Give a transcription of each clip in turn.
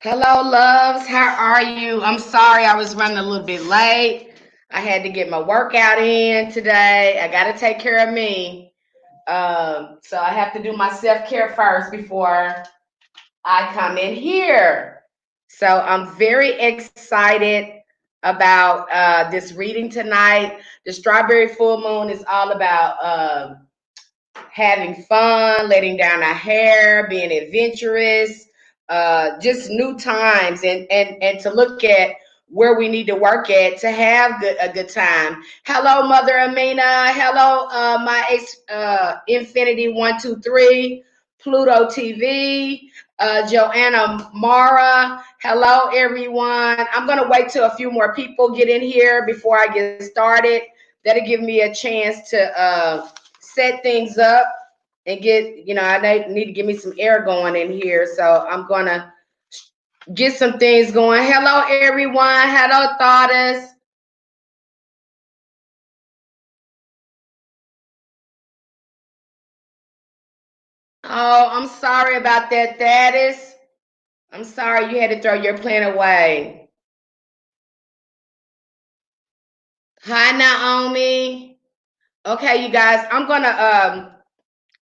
Hello, loves. How are you? I'm sorry I was running a little bit late. I had to get my workout in today. I got to take care of me. So I have to do my self care first before I come in here. So I'm very excited about this reading tonight. The Strawberry Full Moon is all about having fun, letting down our hair, being adventurous, just new times, and to look at where we need to work at to have a good time. Hello, Mother Amina. Hello, my Infinity 123, Pluto TV, Joanna Mara. Hello, everyone. I'm gonna wait till a few more people get in here before I get started. That'll give me a chance to set things up and get, I need to get me some air going in here. So I'm going to get some things going. Hello, everyone. Hello, Thoughtus. Oh, I'm sorry about that, Thaddeus. I'm sorry you had to throw your plan away. Hi, Naomi. Okay, you guys, I'm going to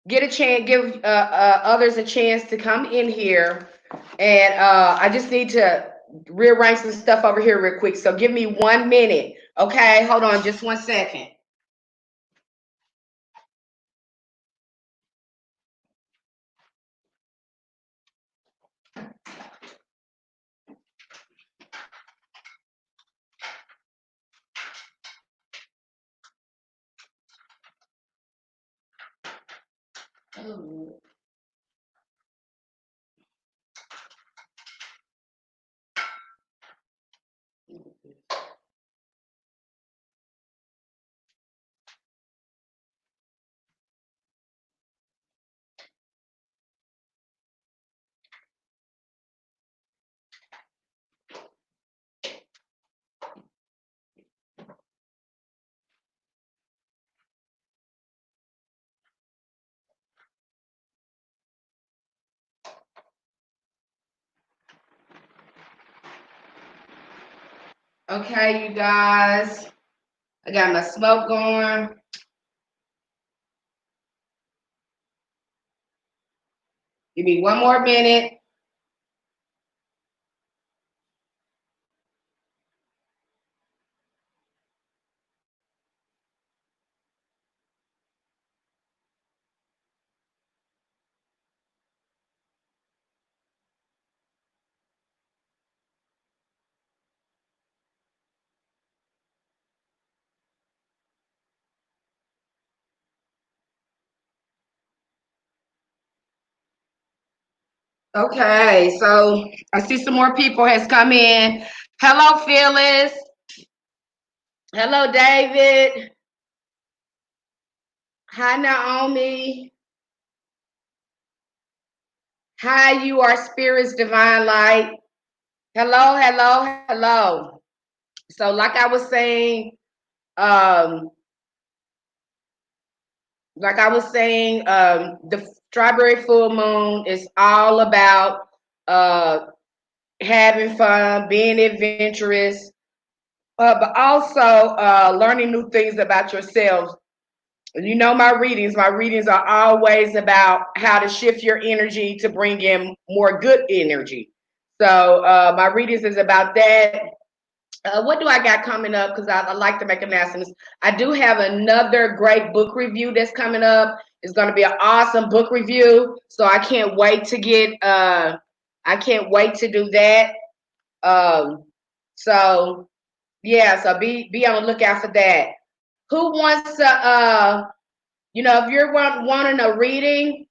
get a chance, give others a chance to come in here. And I just need to rearrange some stuff over here real quick. So give me 1 minute. Okay, hold on just 1 second. Oh. Okay, you guys, I got my smoke going. Give me 1 more minute. Okay, so I see some more people has come in. Hello, Phyllis. Hello, David. Hi, Naomi. Hi, you are Spirit's divine light. Hello, hello, hello. So, like I was saying, um, the Strawberry Full Moon is all about uh, having fun, being adventurous, but also learning new things about yourselves. You know, my readings are always about how to shift your energy to bring in more good energy. So my readings is about that. What do I got coming up? Because I like to make announcements. I do have another great book review that's coming up. It's going to be an awesome book review. So I can't wait to get. I can't wait to do that. Um, so yeah, so be on the lookout for that. Who wants to? If you're wanting a reading,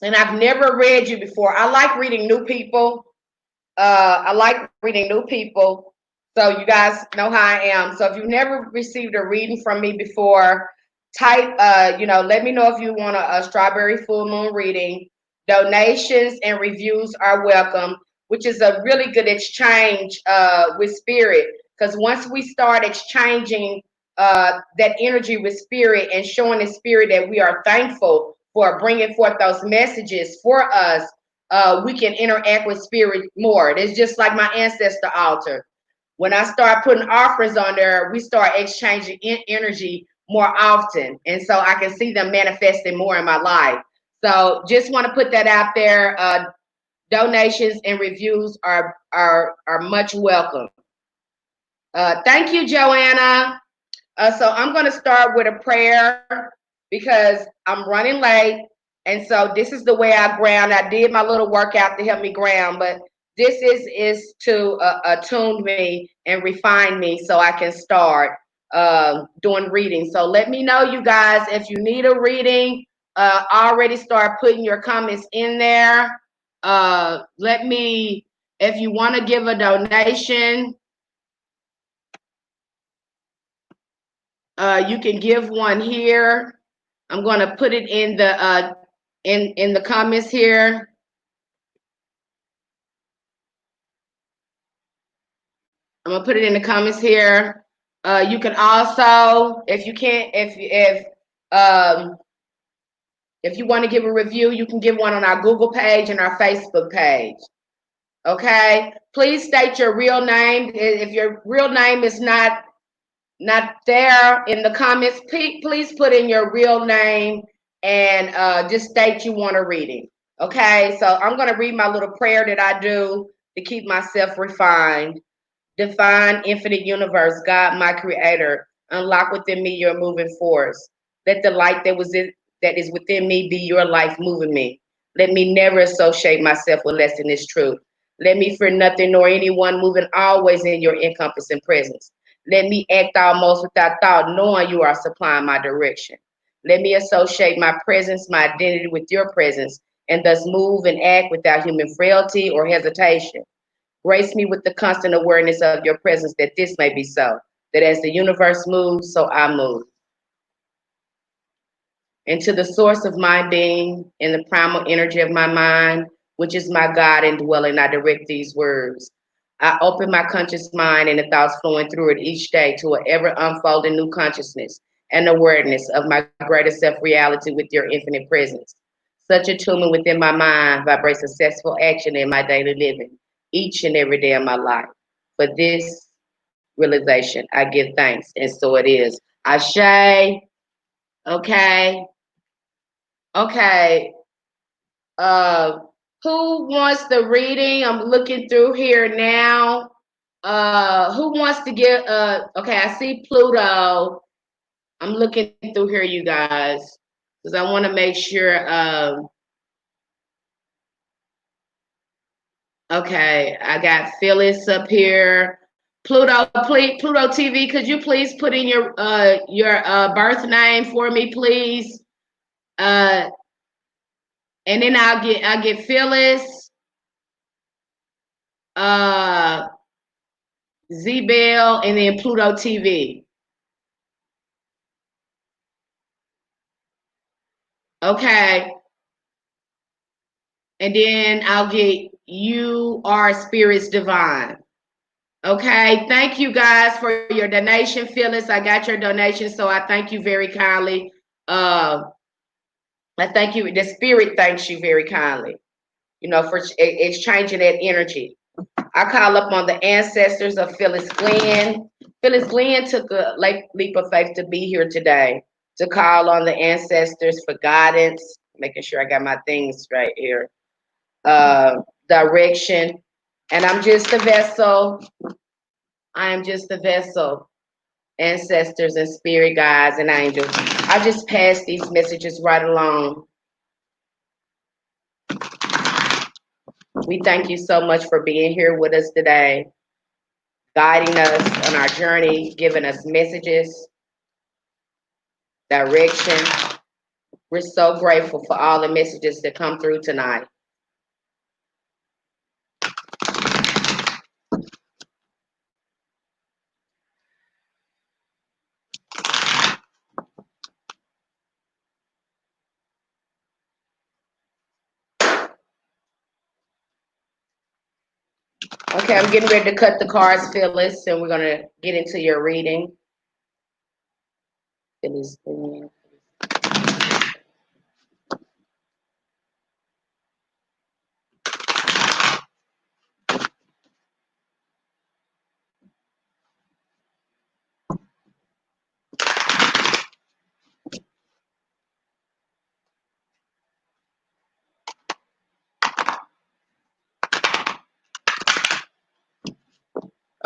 and I've never read you before, I like reading new people. I like reading new people. So you guys know how I am. So if you've never received a reading from me before, type, let me know if you want a Strawberry Full Moon reading. Donations and reviews are welcome, which is a really good exchange with spirit. Because once we start exchanging that energy with spirit and showing the spirit that we are thankful for bringing forth those messages for us, we can interact with spirit more. It's just like my ancestor altar. When I start putting offerings on there, we start exchanging energy more often. And so I can see them manifesting more in my life. So just want to put that out there. Donations and reviews are much welcome. Thank you, Joanna. So I'm going to start with a prayer because I'm running late. And so this is the way I ground. I did my little workout to help me ground, but this is to attune me and refine me so I can start doing reading. So let me know, you guys, if you need a reading. Already start putting your comments in there. Let me, if you want to give a donation, you can give one here. I'm going to put it in the comments here. I'm gonna put it in the comments here. You can also, if you can't, if you want to give a review, you can give one on our Google page and our Facebook page. Okay. Please state your real name. If your real name is not there in the comments, please put in your real name and just state you want a reading. Okay, so I'm going to read my little prayer that I do to keep myself refined. Divine, infinite universe, God, my creator, unlock within me your moving force. Let the light that is within me be your life moving me. Let me never associate myself with less than this truth. Let me fear nothing nor anyone, moving always in your encompassing presence. Let me act almost without thought, knowing you are supplying my direction. Let me associate my presence, my identity with your presence, and thus move and act without human frailty or hesitation. Grace me with the constant awareness of your presence that this may be so, that as the universe moves, so I move. Into the source of my being, in the primal energy of my mind, which is my God indwelling, I direct these words. I open my conscious mind and the thoughts flowing through it each day to an ever unfolding new consciousness and awareness of my greater self reality with your infinite presence. Such attunement within my mind vibrates successful action in my daily living, each and every day of my life. For this realization, I give thanks, and so it is. Ashe, okay, okay. Uh, who wants the reading? I'm looking through here now. Who wants to get? Okay, I see Pluto. I'm looking through here, you guys, because I want to make sure. Okay, I got Phyllis up here. Pluto, please, Pluto TV, could you please put in your birth name for me, please? Uh, and then I'll get Phyllis, uh, Z-Bell, and then Pluto TV. Okay, and then I'll get You Are Spirits Divine. Okay, thank you guys for your donation, Phyllis. I got your donation, so I thank you very kindly. I thank you. The spirit thanks you very kindly, for exchanging that energy. I call up on the ancestors of Phyllis Glenn. Phyllis Glenn took a leap of faith to be here today to call on the ancestors for guidance, making sure I got my things right here, direction. And I'm just a vessel. I am just a vessel. Ancestors and spirit guides and angels. I just pass these messages right along. We thank you so much for being here with us today, guiding us on our journey, giving us messages, direction. We're so grateful for all the messages that come through tonight. Okay, I'm getting ready to cut the cards, Phyllis, and we're going to get into your reading. Phyllis.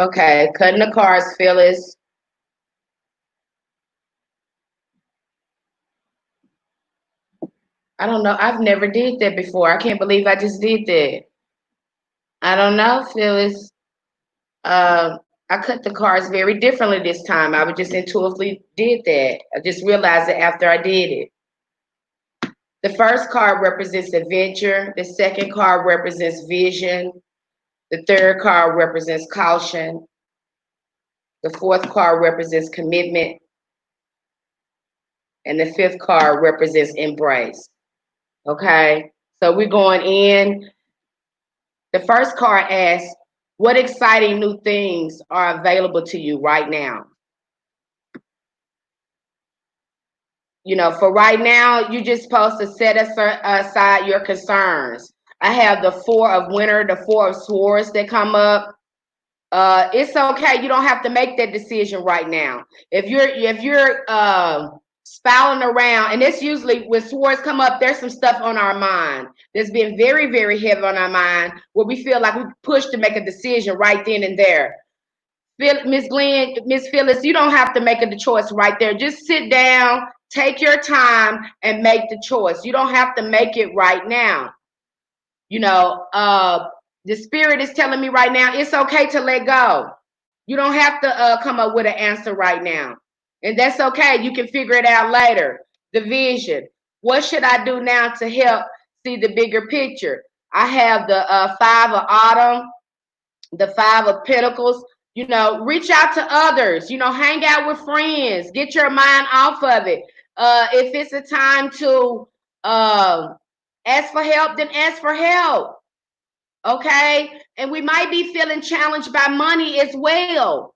Okay, cutting the cards, Phyllis. I don't know. I've never did that before. I can't believe I just did that. I don't know, Phyllis. Um, I cut the cards very differently this time. I was just intuitively did that. I just realized it after I did it. The first card represents adventure. The second card represents vision. The third card represents caution. The fourth card represents commitment. And the fifth card represents embrace. Okay. So we're going in. The first card asks, what exciting new things are available to you right now? You know, for right now, you're just supposed to set aside your concerns. I have the Four of Winter, the Four of Swords that come up. It's okay. You don't have to make that decision right now. If you're spouting around, and it's usually when swords come up, there's some stuff on our mind that's been very, very heavy on our mind where we feel like we push to make a decision right then and there. Miss Glenn, Miss Phyllis, you don't have to make the choice right there. Just sit down, take your time, and make the choice. You don't have to make it right now. You know, the spirit is telling me right now it's okay to let go. You don't have to come up with an answer right now, and that's okay. You can figure it out later. The vision. What should I do now to help see the bigger picture? I have the Five of Autumn, the Five of Pentacles. You know, reach out to others. You know, hang out with friends. Get your mind off of it. If it's a time to ask for help, then ask for help. Okay, and we might be feeling challenged by money as well.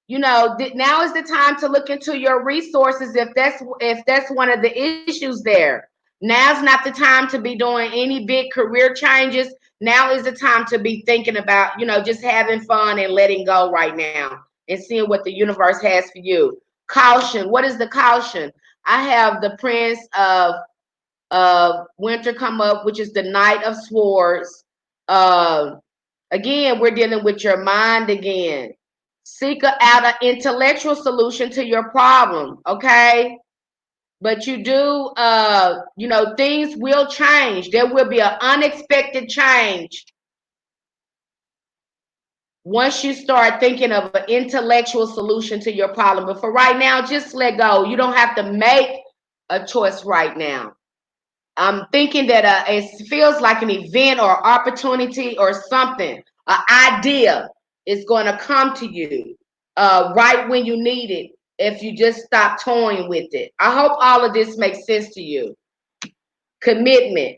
You know, now is the time to look into your resources if that's one of the issues there. Now's not the time to be doing any big career changes. Now is the time to be thinking about, you know, just having fun and letting go right now and seeing what the universe has for you. Caution. What is the caution? I have the Prince of Winter come up, which is the Knight of Swords. Uh, Again, we're dealing with your mind again. Seek out an intellectual solution to your problem, okay? But you do, you know, things will change. There will be an unexpected change once you start thinking of an intellectual solution to your problem. But for right now, just let go. You don't have to make a choice right now. I'm thinking that it feels like an event or opportunity or something, an idea is going to come to you right when you need it if you just stop toying with it. I hope all of this makes sense to you. Commitment.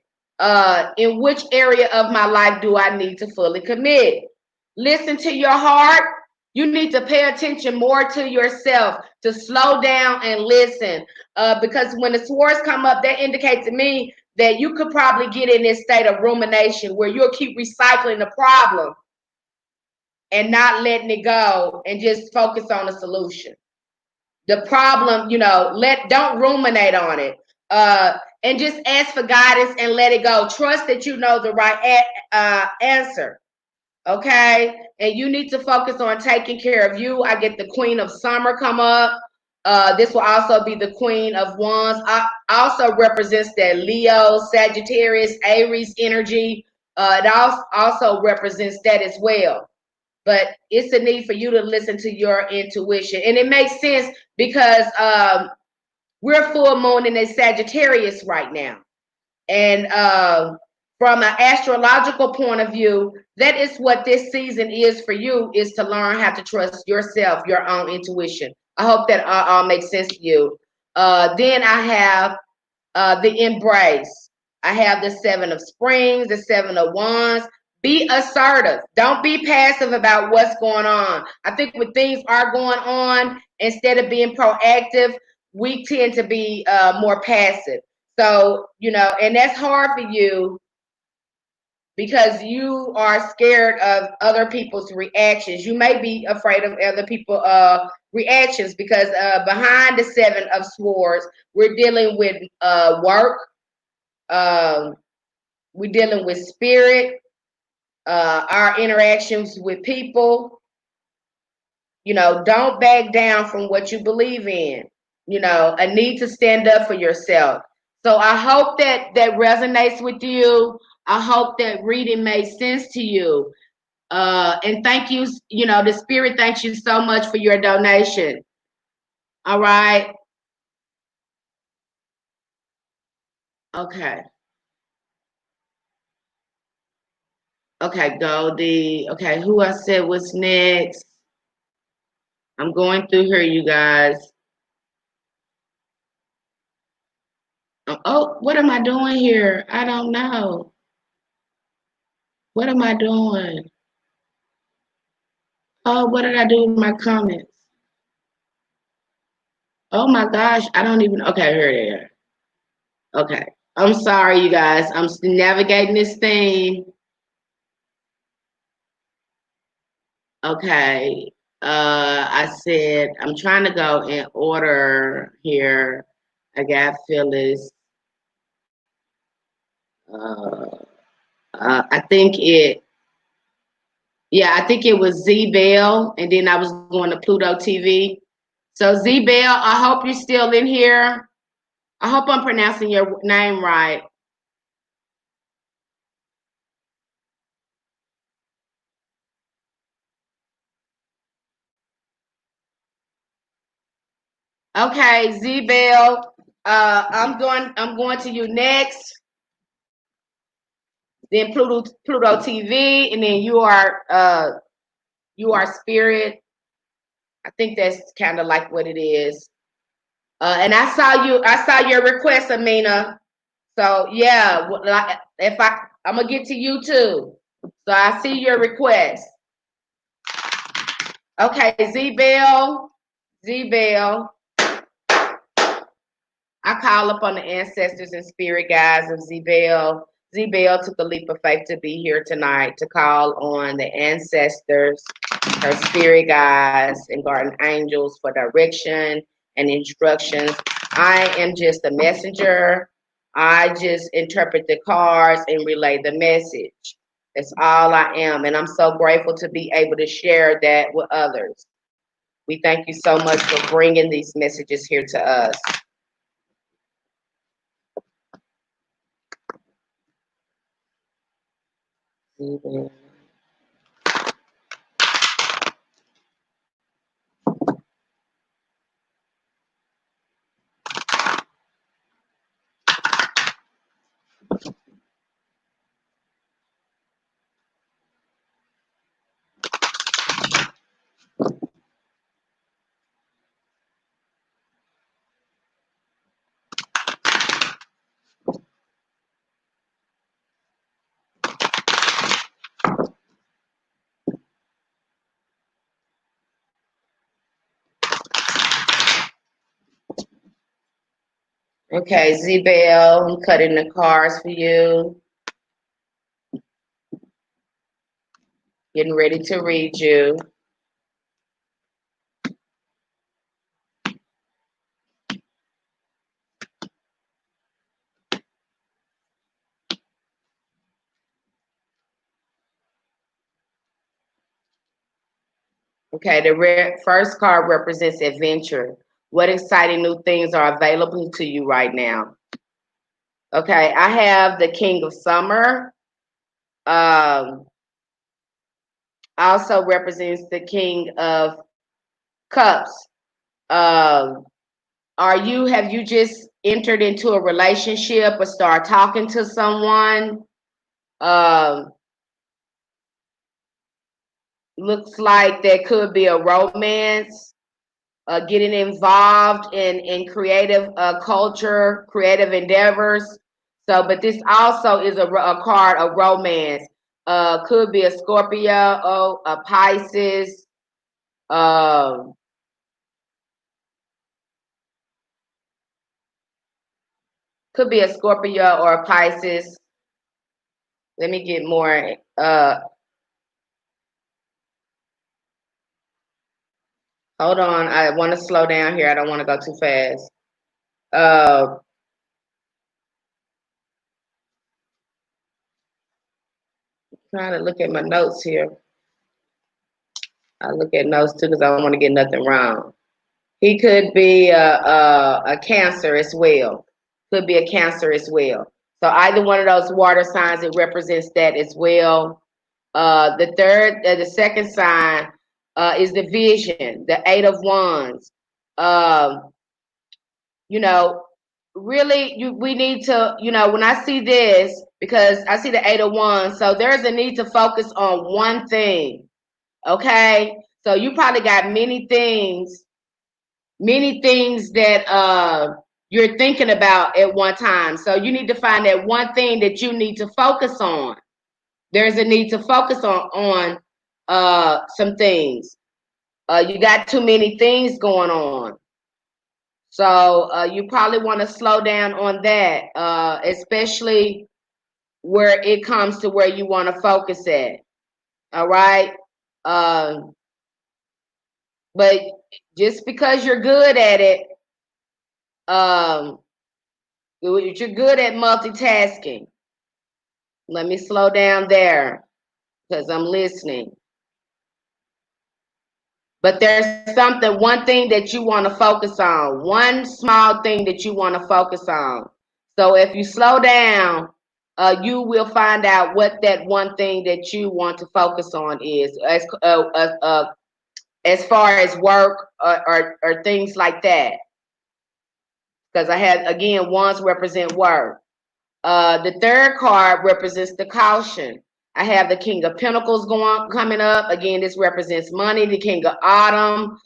In which area of my life do I need to fully commit? Listen to your heart. You need to pay attention more to yourself, to slow down and listen. Because when the swords come up, that indicates to me that you could probably get in this state of rumination where you'll keep recycling the problem and not letting it go and just focus on the solution. The problem, you know, don't ruminate on it. And just ask for guidance and let it go. Trust that you know the right answer. Okay, and you need to focus on taking care of you. I get the Queen of Summer come up. This will also be the Queen of Wands. Also represents that Leo, Sagittarius, Aries energy. It also represents that as well. But it's a need for you to listen to your intuition, and it makes sense because we're full moon in a Sagittarius right now, and from an astrological point of view, that is what this season is for you, is to learn how to trust yourself, your own intuition. I hope that all makes sense to you. Then I have the embrace. I have the Seven of Springs, the Seven of Wands. Be assertive. Don't be passive about what's going on. I think when things are going on, instead of being proactive, we tend to be more passive. So, you know, and that's hard for you because you are scared of other people's reactions. You may be afraid of other people's reactions because behind the Seven of Swords, we're dealing with work, um, we're dealing with spirit, our interactions with people. Don't back down from what you believe in. A need to stand up for yourself. So I hope that resonates with you. I hope that reading made sense to you. And thank you. The spirit thanks you so much for your donation. All right. Okay. Okay, Goldie. Okay, who I said was next? I'm going through here, you guys. Oh, what am I doing here? I don't know. What am I doing? Oh, what did I do with my comments? Oh my gosh, I don't even. Okay, here they are. Okay, I'm sorry, you guys. I'm navigating this thing. Okay, I said I'm trying to go in order here. I got Phyllis. Uh, I think I think it was Z Bell, and then I was going to Pluto TV. So Z Bell, I hope you're still in here. I hope I'm pronouncing your name right. Okay, Z Bell. I'm going to you next. Then Pluto TV, and then you are Spirit. I think that's kind of like what it is. And I saw your request, Amina. So yeah, if I'm gonna get to you too. So I see your request. Okay, Z Bell, Z Bell. I call upon the ancestors and spirit guides of Z Bell. Z Bell took a leap of faith to be here tonight to call on the ancestors, her spirit guides, and guardian angels for direction and instructions. I am just a messenger. I just interpret the cards and relay the message. That's all I am. And I'm so grateful to be able to share that with others. We thank you so much for bringing these messages here to us. Okay, Z-Bell, I'm cutting the cards for you. Getting ready to read you. Okay, the first card represents adventure. What exciting new things are available to you right now? Okay, I have the King of Summer. Um, also represents the King of Cups. Um, have you just entered into a relationship or start talking to someone? Um, Looks like there could be a romance, getting involved in creative culture, creative endeavors. So, but this also is a card of romance. Could be a Scorpio, a Pisces. Um, could be a Scorpio or a Pisces. Let me get more. Hold on. I want to slow down here. I don't want to go too fast. Uh, Trying to look at my notes here. I look at notes too because I don't want to get nothing wrong. He could be a Cancer as well. Could be a Cancer as well. So either one of those water signs, it represents that as well. The second sign is the Vision, the Eight of Wands. Um, you know, really, we need to, when I see this, because I see the Eight of Wands, so there's a need to focus on one thing. Okay, so you probably got many things that you're thinking about at one time. So you need to find that one thing that you need to focus on. There's a need to focus on some things. You got too many things going on. So you probably want to slow down on that, especially where it comes to where you want to focus at. All right. But just because you're good at it, um, you're good at multitasking. Let me slow down there because I'm listening. But there's one thing that you want to focus on, one small thing that you want to focus on. So if you slow down, you will find out what that one thing that you want to focus on is, as far as work or things like that. Because I had, again, wands represent work. The third card represents the caution. I have the King of Pentacles coming up. Again, this represents money. The King of Autumn.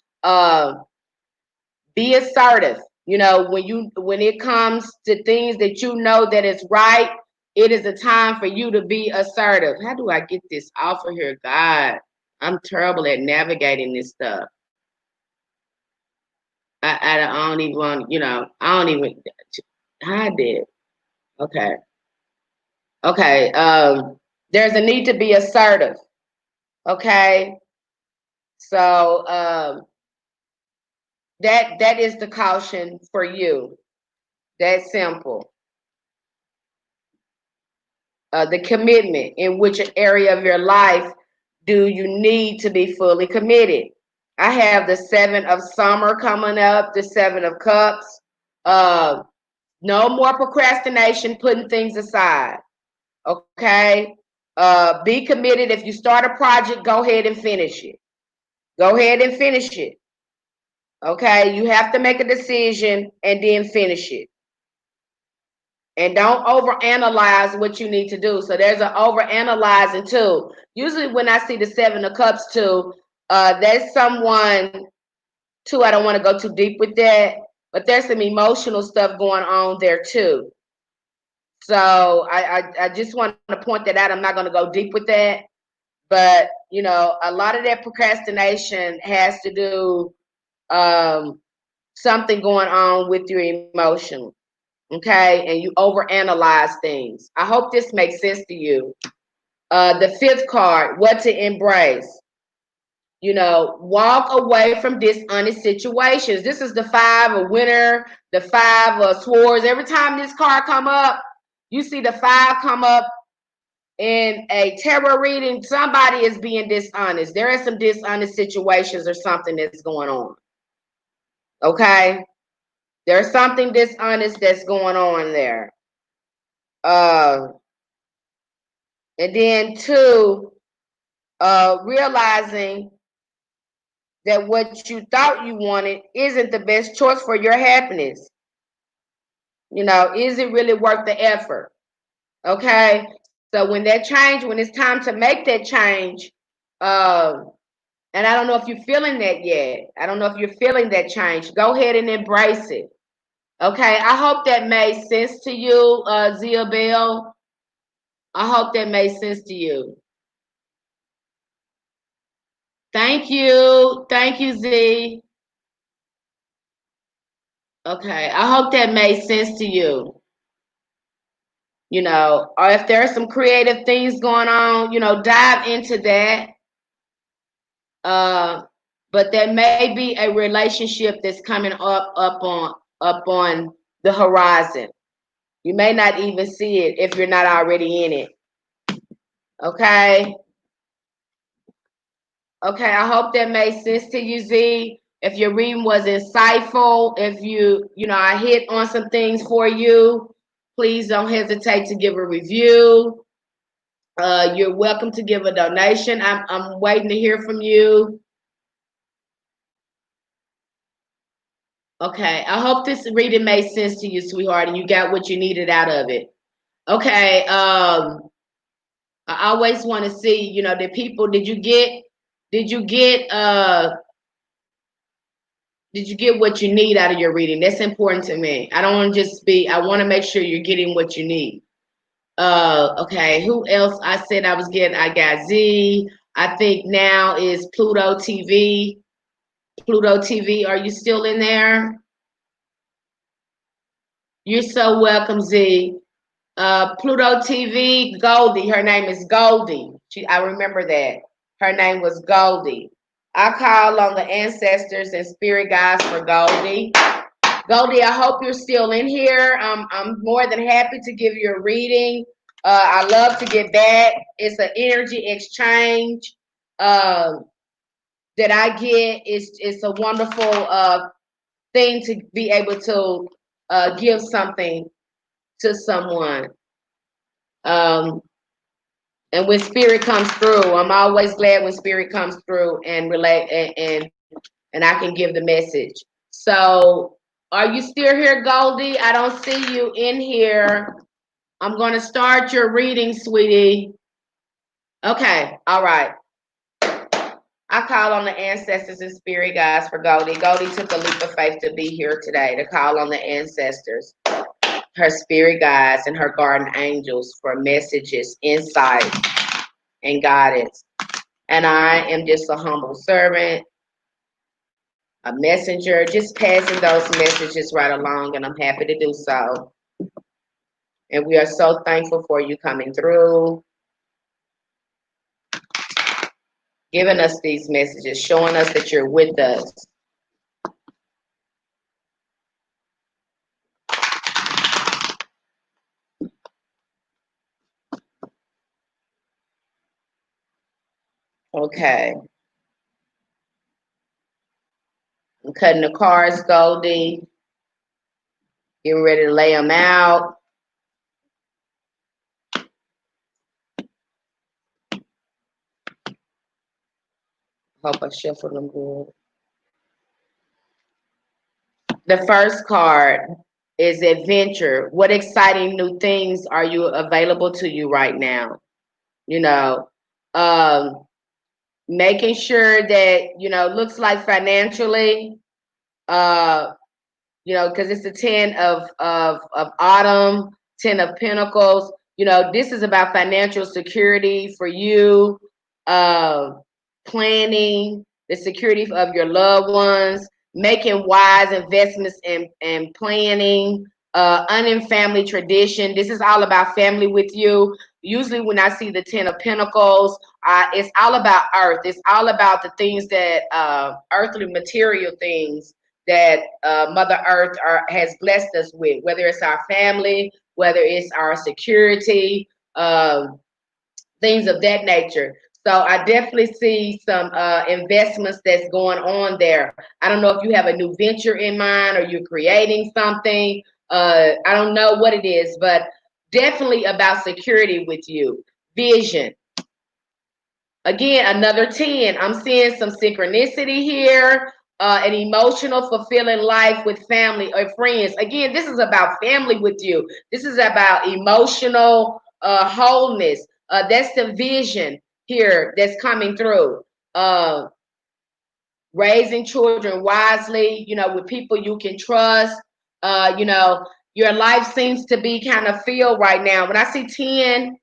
Be assertive. When it comes to things that you know that is right, it is a time for you to be assertive. How do I get this off of here? God, I'm terrible at navigating this stuff. I don't even want, I don't even hide it. Okay. Okay. There's a need to be assertive. Okay. So that is the caution for you. That's simple. The commitment, in which area of your life do you need to be fully committed? I have the Seven of Summer coming up, the Seven of Cups. No more procrastination, putting things aside. Okay. Be committed. If you start a project, go ahead and finish it. Go ahead and finish it. Okay. You have to make a decision and then finish it. And don't overanalyze what you need to do. So there's an overanalyzing too. Usually when I see the Seven of Cups too, there's someone too. I don't want to go too deep with that, but there's some emotional stuff going on there too. So I just want to point that out. I'm not going to go deep with that, but a lot of that procrastination has to do something going on with your emotion. Okay, and you overanalyze things. I hope this makes sense to you. The fifth card, what to embrace. Walk away from dishonest situations. This is the Five of Winter, the Five of Swords. Every time this card come up, you see the five come up in a tarot reading. Somebody is being dishonest. There are some dishonest situations or something that's going on. Okay? There's something dishonest that's going on there. And then two, realizing that what you thought you wanted isn't the best choice for your happiness. Is it really worth the effort? Okay. So when it's time to make that change, and I don't know if you're feeling that yet. I don't know if you're feeling that change. Go ahead and embrace it. Okay. I hope that made sense to you, Zia Bell. I hope that made sense to you. Thank you. Thank you, Z. Okay. I hope that made sense to you. Or if there are some creative things going on, dive into that. But there may be a relationship that's coming up on the horizon. You may not even see it if you're not already in it. Okay. Okay, I hope that made sense to you, Z. If your reading was insightful, if I hit on some things for you, please don't hesitate to give a review. You're welcome to give a donation. I'm waiting to hear from you. Okay, I hope this reading made sense to you, sweetheart, and you got what you needed out of it. Okay, I always want to see, the people. Did you get did you get what you need out of your reading? That's important to me. I don't want to just be. I want to make sure you're getting what you need. Okay, who else? I said I was getting. I got Z. I think now is Pluto TV. Pluto TV, are you still in there? You're so welcome, Z. Pluto TV, Goldie. Her name is Goldie. I remember that. Her name was Goldie. I call on the ancestors and spirit guides for Goldie. Goldie, I hope you're still in here. I'm more than happy to give you a reading. I love to get that. It's an energy exchange that I get. It's a wonderful thing to be able to give something to someone. And when spirit comes through, I'm always glad when spirit comes through and relate and I can give the message. So, are you still here, Goldie? I don't see you in here. I'm going to start your reading, sweetie. Okay, all right. I call on the ancestors and spirit guides for Goldie. Goldie took a leap of faith to be here today to call on the ancestors, her spirit guides, and her guardian angels for messages, insight, and guidance. And I am just a humble servant, a messenger, just passing those messages right along, and I'm happy to do so. And we are so thankful for you coming through, giving us these messages, showing us that you're with us. Okay. I'm cutting the cards, Goldie. Getting ready to lay them out. Hope I shuffle them good. The first card is adventure. What exciting new things are you available to you right now? You know, um, making sure that, looks like financially, because it's the 10 of autumn, 10 of pentacles. This is about financial security for you, uh, planning the security of your loved ones, making wise investments and planning, honoring family tradition. This is all about family with you. Usually when I see the 10 of pentacles, it's all about earth. It's all about the things that earthly material things that Mother Earth has blessed us with, whether it's our family, whether it's our security, things of that nature. So I definitely see some investments that's going on there. I don't know if you have a new venture in mind or you're creating something. I don't know what it is, but definitely about security with you. Vision. Again, another 10. I'm seeing some synchronicity here, an emotional, fulfilling life with family or friends. Again, this is about family with you. This is about emotional wholeness. That's the vision here that's coming through. Raising children wisely, with people you can trust. Your life seems to be kind of filled right now. When I see 10,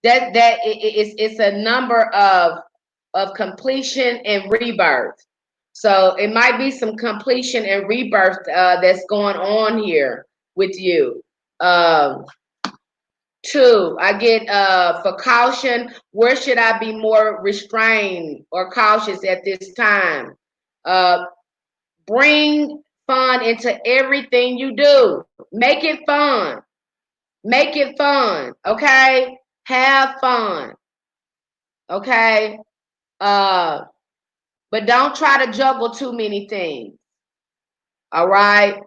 it's a number of completion and rebirth. So it might be some completion and rebirth that's going on here with you. Um, Two, I get for caution. Where should I be more restrained or cautious at this time? Uh, Bring fun into everything you do. Make it fun. Make it fun. Okay, have fun. Okay. But don't try to juggle too many things. All right.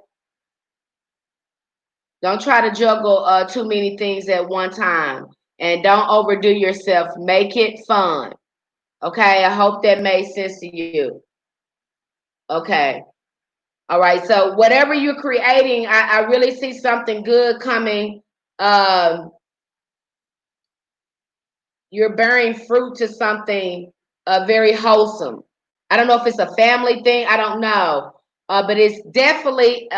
Don't try to juggle too many things at one time. And don't overdo yourself. Make it fun. Okay. I hope that made sense to you. Okay. All right. So whatever you're creating, I really see something good coming. Um, you're bearing fruit to something very wholesome. I don't know if it's a family thing. I don't know. But it's definitely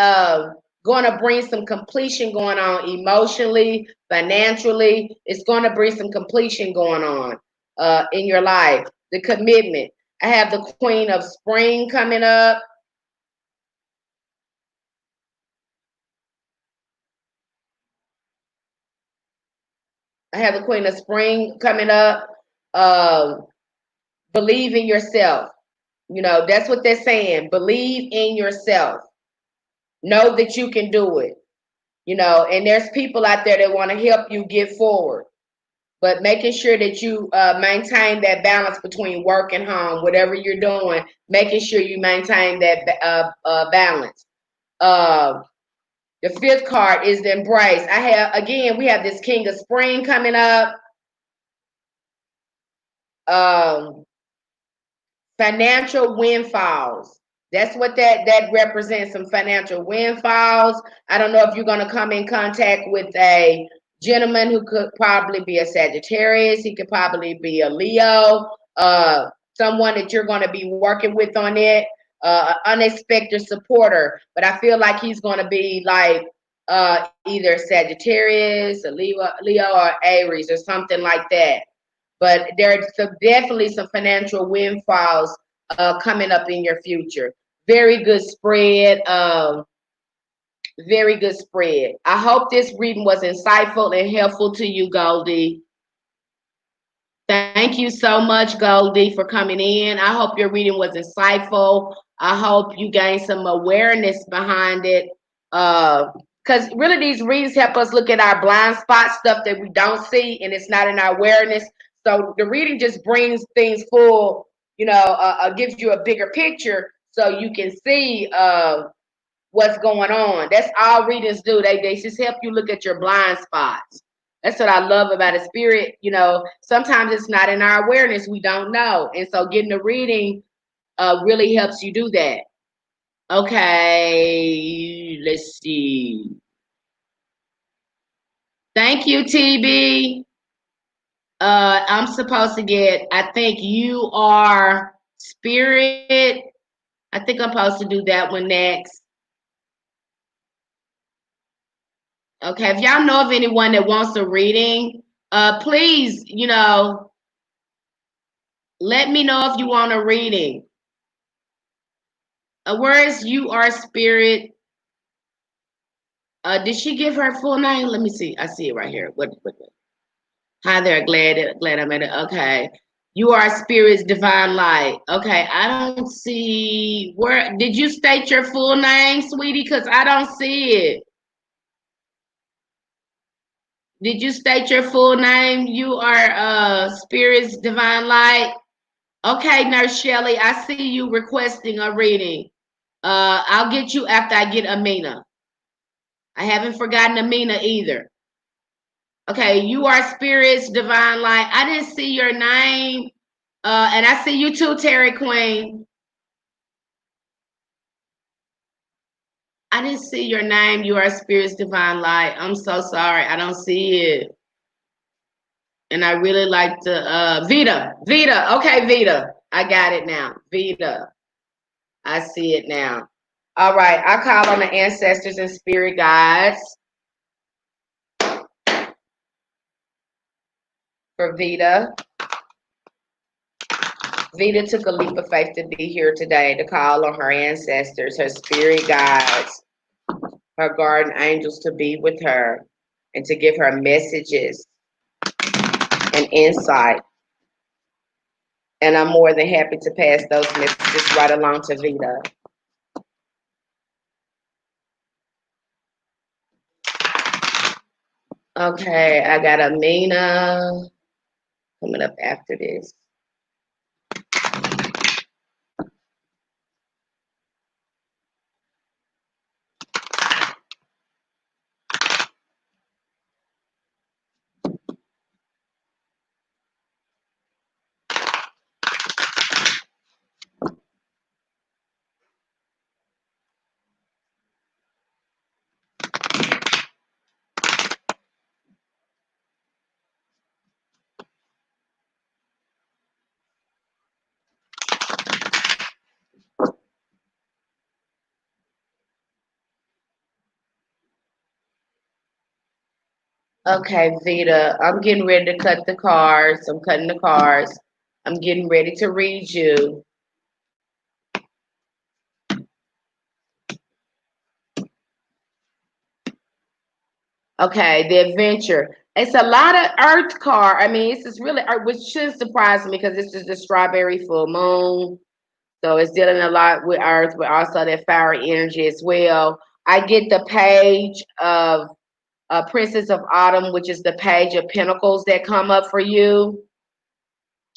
going to bring some completion going on emotionally, financially. It's going to bring some completion going on in your life. The commitment. I have the Queen of Spring coming up. I have the Queen of Spring coming up. Um, believe in yourself. You know, that's what they're saying. Believe in yourself. Know that you can do it. You know, and there's people out there that want to help you get forward. But making sure that you maintain that balance between work and home, whatever you're doing, making sure you maintain that balance. Uh, the fifth card is the embrace. We have this King of Spring coming up. Um, financial windfalls. That's what that represents, some financial windfalls. I don't know if you're going to come in contact with a gentleman who could probably be a Sagittarius. He could probably be a Leo, someone that you're going to be working with on it, an unexpected supporter. But I feel like he's going to be like either Sagittarius, a Leo, or Aries, or something like that. But there's definitely some financial windfalls coming up in your future. Very good spread. Very good spread. I hope this reading was insightful and helpful to you, Goldie. Thank you so much, Goldie, for coming in. I hope your reading was insightful. I hope you gained some awareness behind it. Because really, these readings help us look at our blind spot stuff that we don't see, and it's not in our awareness. So the reading just brings things full, gives you a bigger picture so you can see what's going on. That's all readings do. They just help you look at your blind spots. That's what I love about a spirit. Sometimes it's not in our awareness. We don't know. And so getting a reading really helps you do that. Okay, let's see. Thank you, TB. I'm supposed to get, I think you are spirit. I think I'm supposed to do that one next. Okay, if y'all know of anyone that wants a reading, please, let me know if you want a reading. Where is you are spirit? Did she give her full name? Let me see. I see it right here. What? Hi there. Glad I met it. Okay. You are spirit's divine light. Okay. I don't see where. Did you state your full name, sweetie? Because I don't see it. Did you state your full name? You are spirit's divine light. Okay, Nurse Shelley, I see you requesting a reading. I'll get you after I get Amina. I haven't forgotten Amina either. Okay, you are Spirit's Divine Light. I didn't see your name. And I see you too, Terry Queen. I didn't see your name. You are Spirit's Divine Light. I'm so sorry. I don't see it. And I really like to Vita. Vita. Okay, Vita. I got it now. Vita. I see it now. All right. I call on the ancestors and spirit guides for Vita. Vita took a leap of faith to be here today to call on her ancestors, her spirit guides, her guardian angels to be with her and to give her messages and insight. And I'm more than happy to pass those messages right along to Vita. Okay, I got Amina. coming up after this. Okay, Vita, I'm getting ready to cut the cards. I'm cutting the cards. I'm getting ready to read you. Okay, the adventure. It's a lot of Earth card. I mean, it's just really Earth, which should surprise me because this is the strawberry full moon. So it's dealing a lot with Earth, but also that fiery energy as well. I get the page of Princess of Autumn, which is the page of Pentacles that come up for you.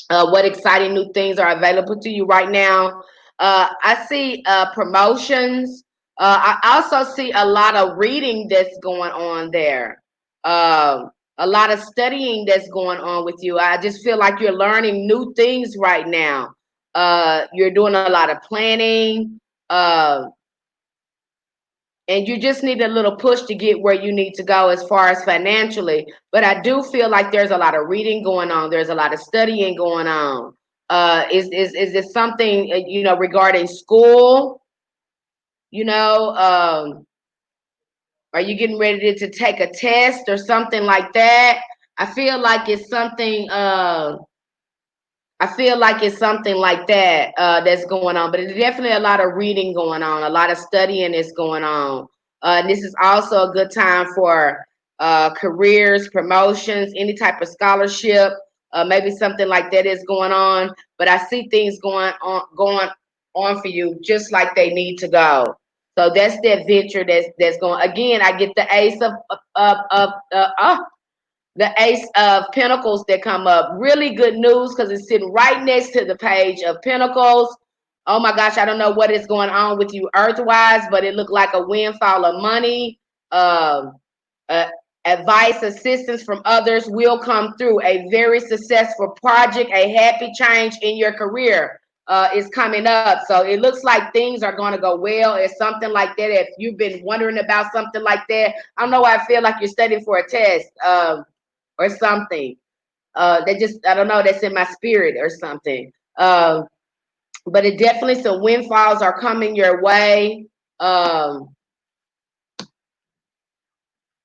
What exciting new things are available to you right now? I see promotions. I also see a lot of reading that's going on there. A lot of studying that's going on with you. I just feel like you're learning new things right now. You're doing a lot of planning. Uh, and you just need a little push to get where you need to go as far as financially. But I do feel like there's a lot of reading going on. There's a lot of studying going on. Is it something regarding school? You know, are you getting ready to take a test or something like that? I feel like it's something. I feel like it's something like that that's going on, but it's definitely a lot of reading going on, a lot of studying is going on. This is also a good time for careers, promotions, any type of scholarship, maybe something like that is going on. But I see things going on for you just like they need to go. So that's the adventure that's going. Again, I get the ace of the Ace of Pentacles that come up. Really good news because it's sitting right next to the page of Pentacles. Oh my gosh, I don't know what is going on with you earthwise, but it looked like a windfall of money. Um, uh, Advice, assistance from others will come through. A very successful project, a happy change in your career is coming up. So it looks like things are going to go well. It's something like that. If you've been wondering about something like that, I don't know why I feel like you're studying for a test. Or something. That just I don't know. That's in my spirit or something. But it definitely some windfalls are coming your way. Um,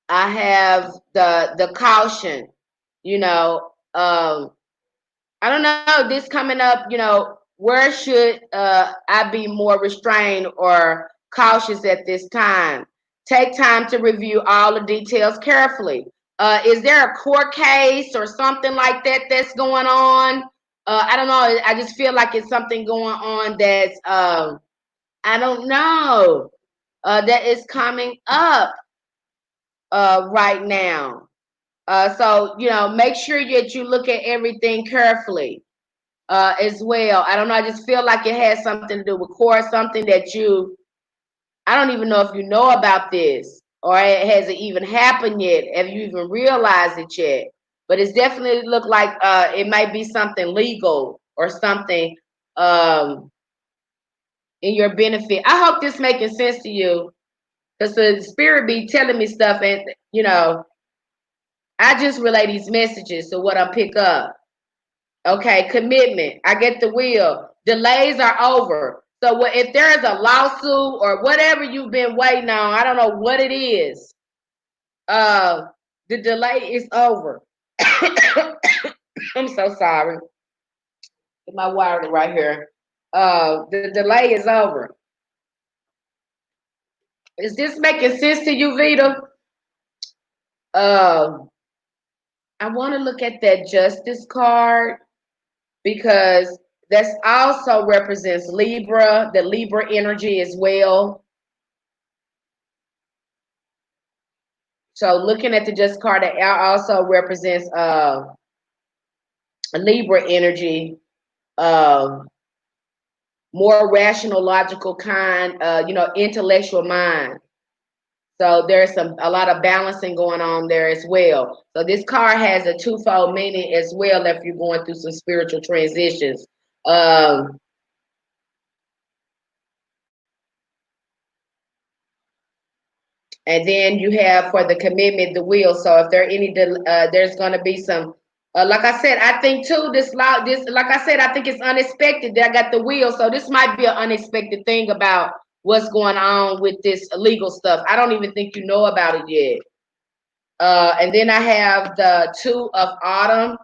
I have the caution. You know, I don't know. This coming up. Where should I be more restrained or cautious at this time? Take time to review all the details carefully. Is there a court case or something like that that's going on? I don't know. I just feel like it's something going on that's I don't know that is coming up right now. So make sure that you look at everything carefully as well. I don't know. I just feel like it has something to do with court, something that I don't even know if you know about this or it hasn't even happened yet. Have you even realized it yet? But it's definitely look like it might be something legal or something um, in your benefit. I hope this making sense to you because the spirit be telling me stuff and I just relay these messages to what I pick up. Okay, commitment. I get the wheel. Delays are over. So if there is a lawsuit or whatever you've been waiting on, I don't know what it is. Uh, the delay is over. I'm so sorry. Get my water right here. The delay is over. Is this making sense to you, Vita? Uh, I want to look at that justice card because that's also represents Libra, the Libra energy as well. So looking at the just card, that also represents Libra energy, uh, more rational, logical kind, intellectual mind. So there's a lot of balancing going on there as well. So this card has a twofold meaning as well if you're going through some spiritual transitions. Um, and then you have for the commitment, the will. So if there any, there's going to be some. Like I said, I think too. Like I said, I think it's unexpected that I got the wheel. So this might be an unexpected thing about what's going on with this illegal stuff. I don't even think you know about it yet. And then I have the Two of Autumn.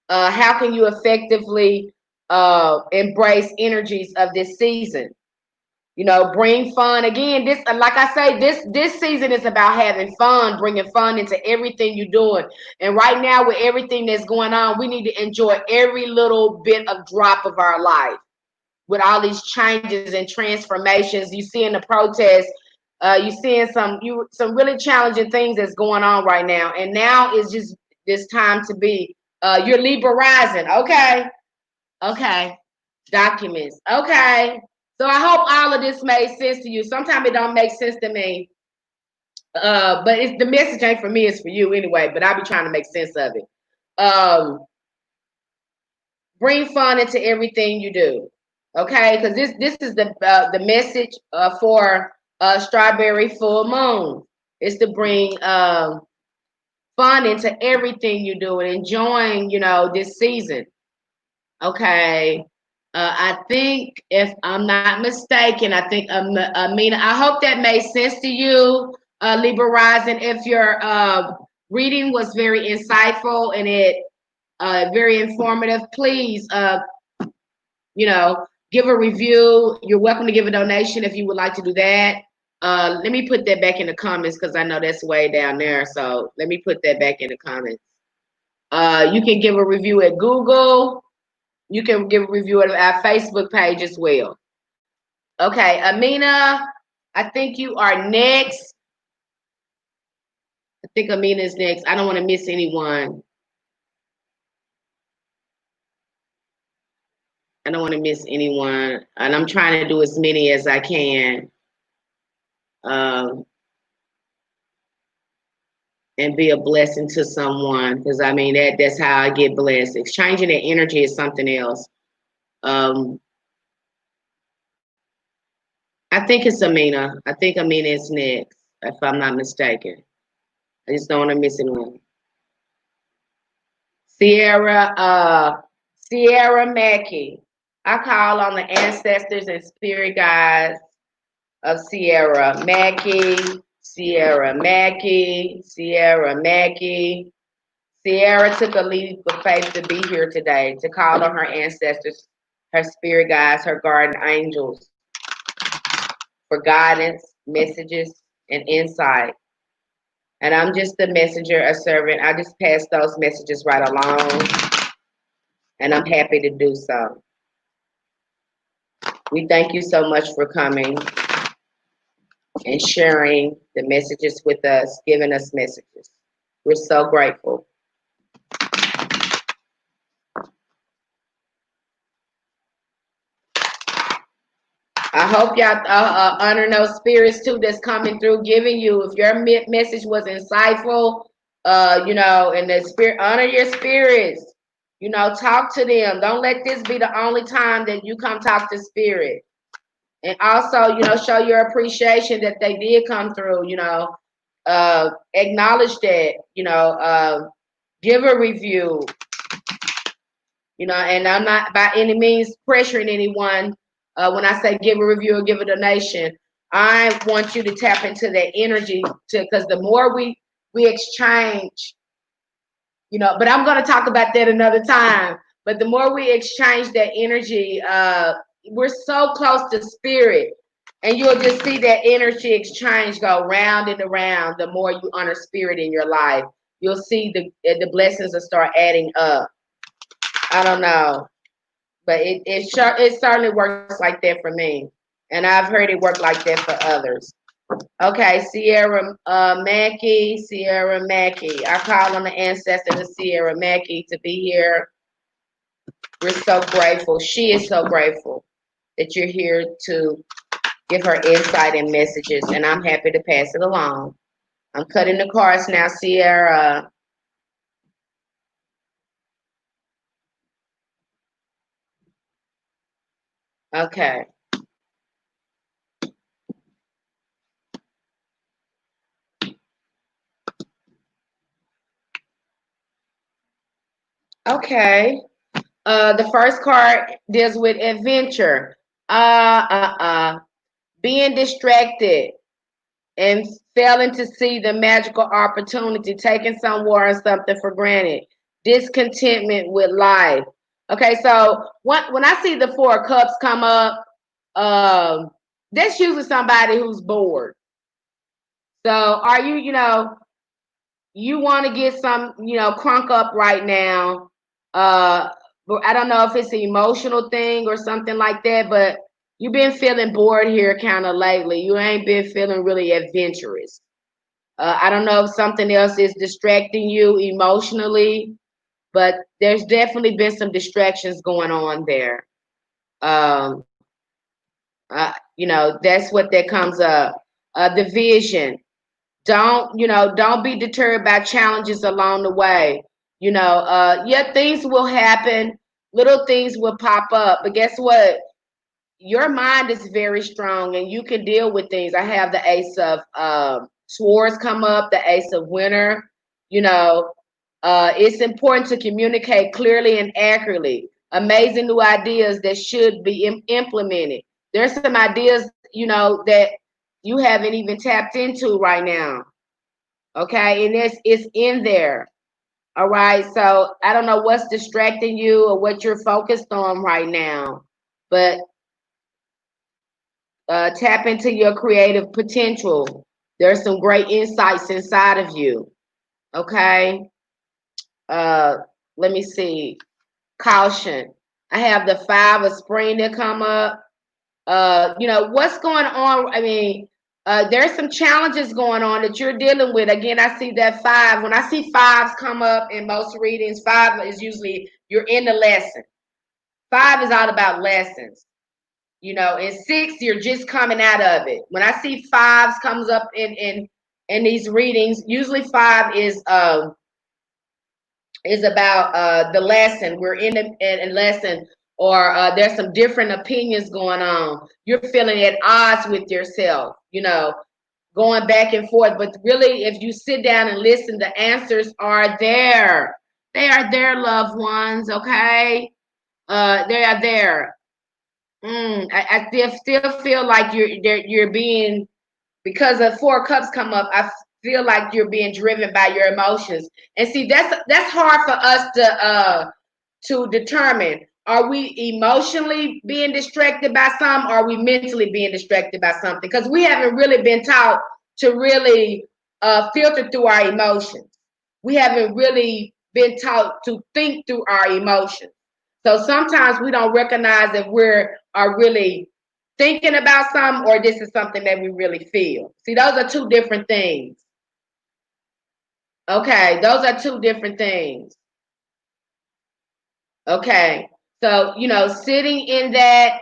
How can you effectively embrace energies of this season? Bring fun again. This, like I say, this season is about having fun, bringing fun into everything you're doing. And right now, with everything that's going on, we need to enjoy every little bit of drop of our life. With all these changes and transformations, you see in the protests, you seeing some really challenging things that's going on right now. And now is just this time to be. You're Libra rising, okay, documents, okay. So I hope all of this made sense to you. Sometimes it don't make sense to me, but it's the message ain't for me; it's for you anyway. But I'll be trying to make sense of it. Bring fun into everything you do, okay? Because this is the message for Strawberry Full Moon. Is to bring fun into everything you do and enjoying, this season. Okay. I think, if I'm not mistaken, I think Amina. I hope that made sense to you, Libra Rising. If your reading was very insightful and it very informative, please, give a review. You're welcome to give a donation if you would like to do that. Let me put that back in the comments because I know that's way down there. So let me put that back in the comments. You can give a review at Google. You can give a review at our Facebook page as well. Okay, Amina, I think you are next. I think Amina is next. I don't want to miss anyone. I don't want to miss anyone. And I'm trying to do as many as I can. And be a blessing to someone. Because I mean that's how I get blessed. Exchanging that energy is something else. I think it's Amina. I think Amina is next, if I'm not mistaken. I just don't want to miss anyone. Sierra Mackey. I call on the ancestors and spirit guides of Sierra Mackey. Sierra Mackey. Sierra Mackey. Sierra took a leap of faith to be here today, to call on her ancestors, her spirit guides, her guardian angels for guidance, messages, and insight. And I'm just a messenger, a servant. I just pass those messages right along, and I'm happy to do so. We thank you so much for coming and sharing the messages with us, giving us messages. We're so grateful. I hope y'all honor those spirits too that's coming through, giving you. If your message was insightful, and the spirit, honor your spirits. Talk to them. Don't let this be the only time that you come talk to spirit. And also, show your appreciation that they did come through. Acknowledge that. Give a review. And I'm not by any means pressuring anyone. When I say give a review or give a donation, I want you to tap into that energy because the more we exchange, but I'm going to talk about that another time. But the more we exchange that energy, we're so close to spirit, and you'll just see that energy exchange go round and around. The more you honor spirit in your life, you'll see the blessings will start adding up. I don't know. But it certainly works like that for me. And I've heard it work like that for others. Okay, Sierra Mackey. I call on the ancestor of Sierra Mackey to be here We're so grateful. She is so grateful that you're here to give her insight and messages, and I'm happy to pass it along. I'm cutting the cards now, Sierra. Okay. Okay. The first card deals with adventure. Being distracted and failing to see the magical opportunity, taking somewhere or something for granted, discontentment with life. Okay, so when I see the Four of Cups come up, um, that's usually somebody who's bored. So are you, you want to get some, crunk up right now. But I don't know if it's an emotional thing or something like that, but you've been feeling bored here kind of lately. You ain't been feeling really adventurous. I don't know if something else is distracting you emotionally, but there's definitely been some distractions going on there. Um, that's what that comes up. The vision. Don't be deterred by challenges along the way. Yeah, things will happen, little things will pop up, but guess what? Your mind is very strong and you can deal with things. I have the Ace of Swords come up, the Ace of Winter. You know, it's important to communicate clearly and accurately. Amazing new ideas that should be implemented. There's some ideas, that you haven't even tapped into right now. Okay, and it's in there. All right, so I don't know what's distracting you or what you're focused on right now, but tap into your creative potential. There's some great insights inside of you. Okay. Uh, Let me see. Caution. I have the Five of Spring that come up. What's going on? I mean, there's some challenges going on that you're dealing with. Again, I see that five. When I see fives come up in most readings, five is usually you're in the lesson. Five is all about lessons. In six, you're just coming out of it. When I see fives comes up in these readings, usually five is about the lesson. We're in a lesson, or there's some different opinions going on. You're feeling at odds with yourself, going back and forth. But really, if you sit down and listen, the answers are there. They are there, loved ones. Okay, they are there. I still feel like you're being, because of Four Cups come up. I feel like you're being driven by your emotions, and see that's hard for us to determine. Are we emotionally being distracted by something? Or are we mentally being distracted by something? Because we haven't really been taught to really filter through our emotions. We haven't really been taught to think through our emotions. So sometimes we don't recognize if are really thinking about something or this is something that we really feel. See, those are two different things. Okay, those are two different things. Okay. So, sitting in that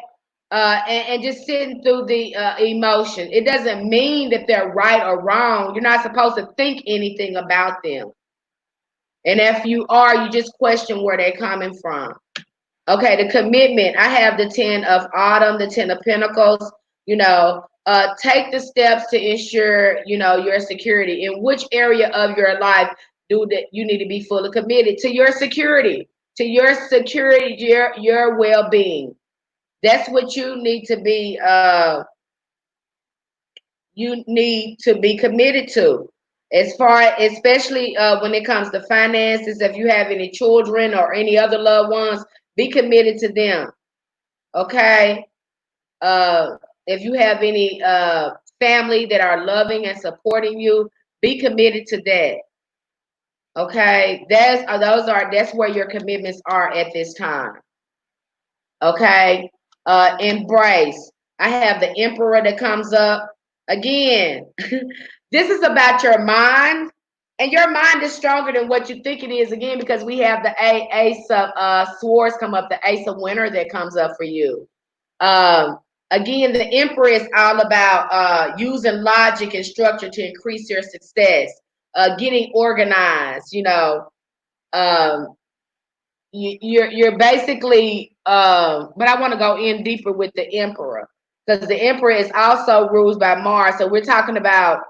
and just sitting through the emotion. It doesn't mean that they're right or wrong. You're not supposed to think anything about them. And if you are, you just question where they're coming from. Okay, the commitment. I have the 10 of Autumn, the 10 of Pentacles. Take the steps to ensure, your security. In which area of your life do that you need to be fully committed to your security, your well-being. That's what you need to be committed to. As far, especially when it comes to finances, if you have any children or any other loved ones, be committed to them. Okay. If you have any family that are loving and supporting you, be committed to that. Okay, that's where your commitments are at this time. Okay, embrace. I have the Emperor that comes up again. This is about your mind. And your mind is stronger than what you think it is, again, because we have the ace of swords come up, the ace of winter that comes up for you. Again, the Emperor is all about using logic and structure to increase your success, getting organized. Um, you're basically. But I want to go in deeper with the Emperor, because the Emperor is also ruled by Mars. So we're talking about,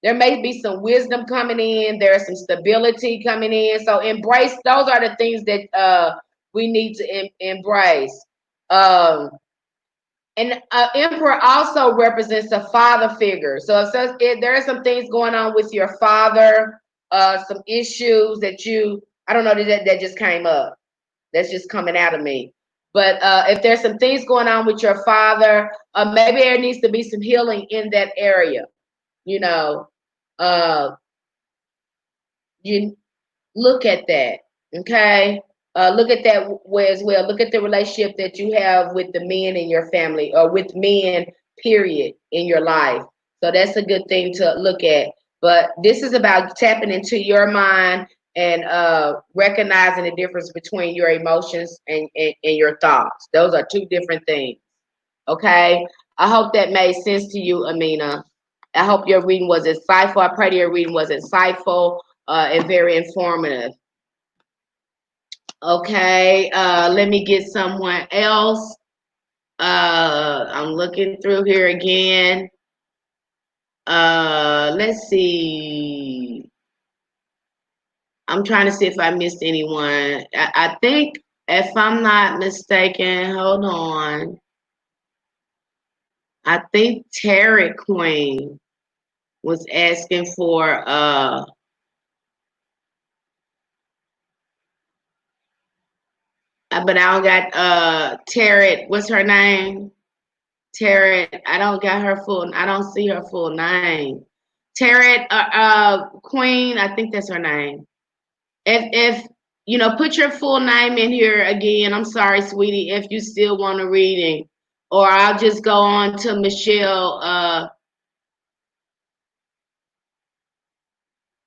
there may be some wisdom coming in. There's some stability coming in. So embrace. Those are the things that we need to embrace. Um, and Emperor also represents a father figure. So it says there are some things going on with your father, some issues that I don't know, that just came up. That's just coming out of me. But if there's some things going on with your father, maybe there needs to be some healing in that area. You know, uh, you look at that. Okay. Look at that way as well. Look at the relationship that you have with the men in your family, or with men, period, in your life. So that's a good thing to look at. But this is about tapping into your mind and recognizing the difference between your emotions and your thoughts. Those are two different things. Okay. I hope that made sense to you, Amina. I hope your reading was insightful. I pray your reading was insightful and very informative. Okay, let me get someone else. I'm looking through here again. Let's see. I'm trying to see if I missed anyone. I think, if I'm not mistaken, hold on. I think Tarot Queen was asking for but I don't got Tarot. What's her name? Tarot. I don't got her full. I don't see her full name. Tarot Queen. I think that's her name. If put your full name in here again. I'm sorry, sweetie, if you still want a reading, or I'll just go on to Michelle.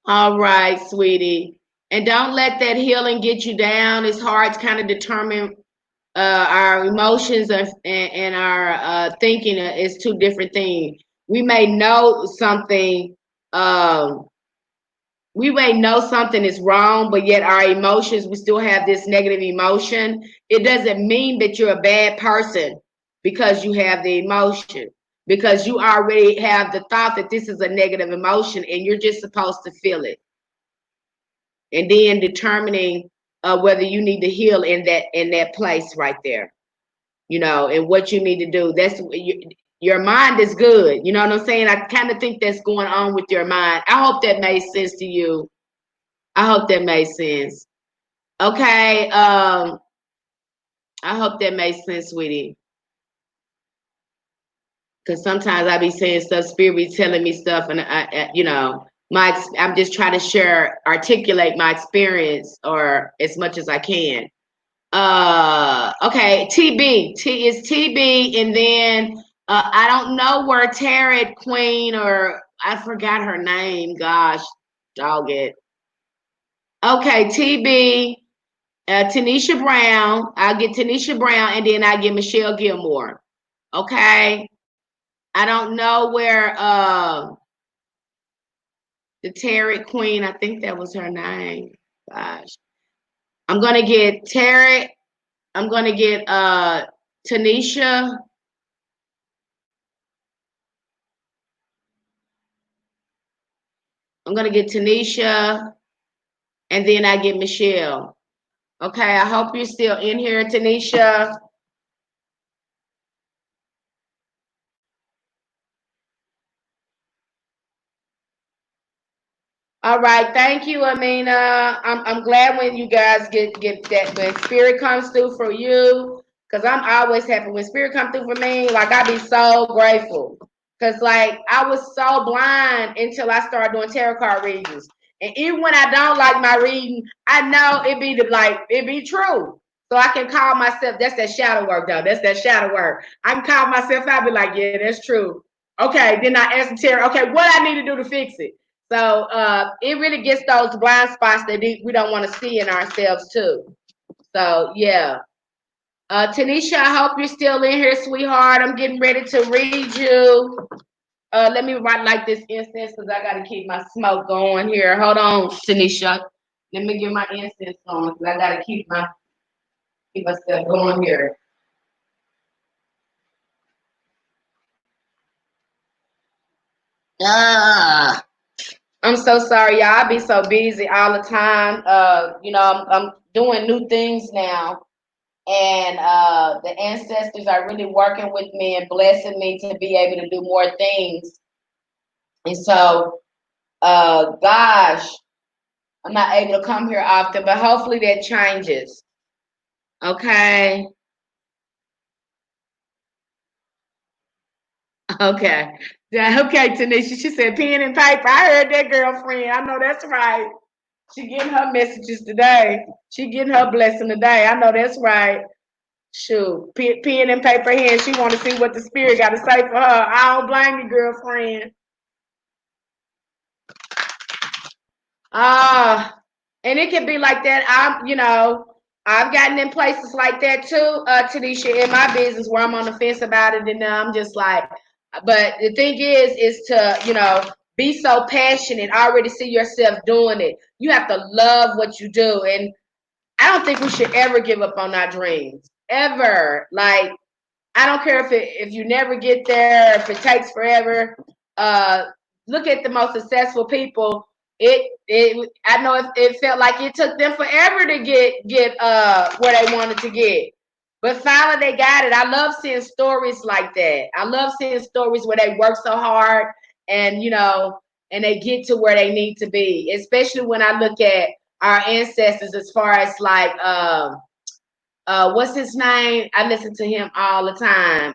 All right, sweetie, and don't let that healing get you down. It's hard to kind of determine our emotions and our thinking is two different things. We may know something. Um, we may know something is wrong, but yet our emotions, we still have this negative emotion. It doesn't mean that you're a bad person because you have the emotion, because you already have the thought that this is a negative emotion and you're just supposed to feel it. And then determining whether you need to heal in that place right there, and what you need to do. That's your mind is good. You know what I'm saying? I kind of think that's going on with your mind. I hope that made sense to you. I hope that made sense. Okay. I hope that made sense, sweetie. Because sometimes I be saying stuff, spirit be telling me stuff, and I'm just trying to articulate my experience, or as much as I can. Okay, TB. T is TB, and then I don't know where Tarot Queen, or I forgot her name. Gosh, dog it. Okay, TB. Tanisha Brown. I'll get Tanisha Brown, and then I get Michelle Gilmore. Okay. I don't know where the Tarot Queen. I think that was her name. Gosh, I'm gonna get Tarot. I'm gonna get Tanisha. I'm gonna get Tanisha, and then I get Michelle. Okay. I hope you're still in here, Tanisha. All right, thank you, Amina. I'm glad when you guys get that, when spirit comes through for you, because I'm always happy when spirit comes through for me. Like, I be so grateful, because like I was so blind until I started doing tarot card readings, and even when I don't like my reading, I know it be true. So I can call myself. That's that shadow work, though. That's that shadow work. I can call myself out, be like, yeah, that's true. Okay, then I ask the tarot, okay, what I need to do to fix it. So it really gets those blind spots that we don't want to see in ourselves too. So yeah. Tanisha, I hope you're still in here, sweetheart. I'm getting ready to read you. Let me write like this incense because I got to keep my smoke going here. Hold on, Tanisha. Let me get my incense on because I got to keep myself going here. Ah. I'm so sorry, y'all. I be so busy all the time. I'm doing new things now, and the ancestors are really working with me and blessing me to be able to do more things. And so, gosh, I'm not able to come here often, but hopefully that changes. Okay. Okay. Yeah, okay, Tanisha. She said pen and paper. I heard that, girlfriend. I know that's right. She getting her messages today. She getting her blessing today. I know that's right. Shoot, pen and paper hand. She want to see what the spirit got to say for her. I don't blame you, girlfriend. Ah, and it can be like that. I've gotten in places like that too, Tanisha, in my business where I'm on the fence about it, and I'm just like, but the thing is to be so passionate. Already see yourself doing it. You have to love what you do, and I don't think we should ever give up on our dreams ever. Like I don't care if you never get there, if it takes forever. Uh, Look at the most successful people. It I know it felt like it took them forever to get where they wanted to get, but finally they got it. I love seeing stories like that. I love seeing stories where they work so hard and and they get to where they need to be. Especially when I look at our ancestors, as far as like what's his name? I listen to him all the time.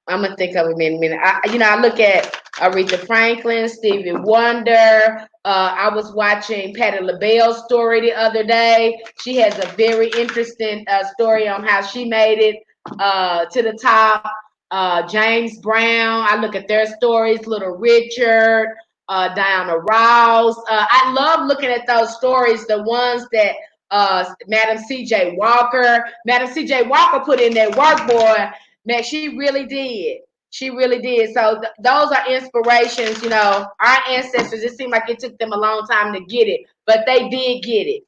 I'm gonna think of him in a minute. I look at Aretha Franklin, Stevie Wonder. I was watching Patti LaBelle's story the other day. She has a very interesting story on how she made it to the top. James Brown. I look at their stories. Little Richard, Diana Ross. I love looking at those stories. The ones that Madam C.J. Walker. Madam C.J. Walker put in that work, boy. Man, she really did. She really did. So those are inspirations. Our ancestors. It seemed like it took them a long time to get it, but they did get it.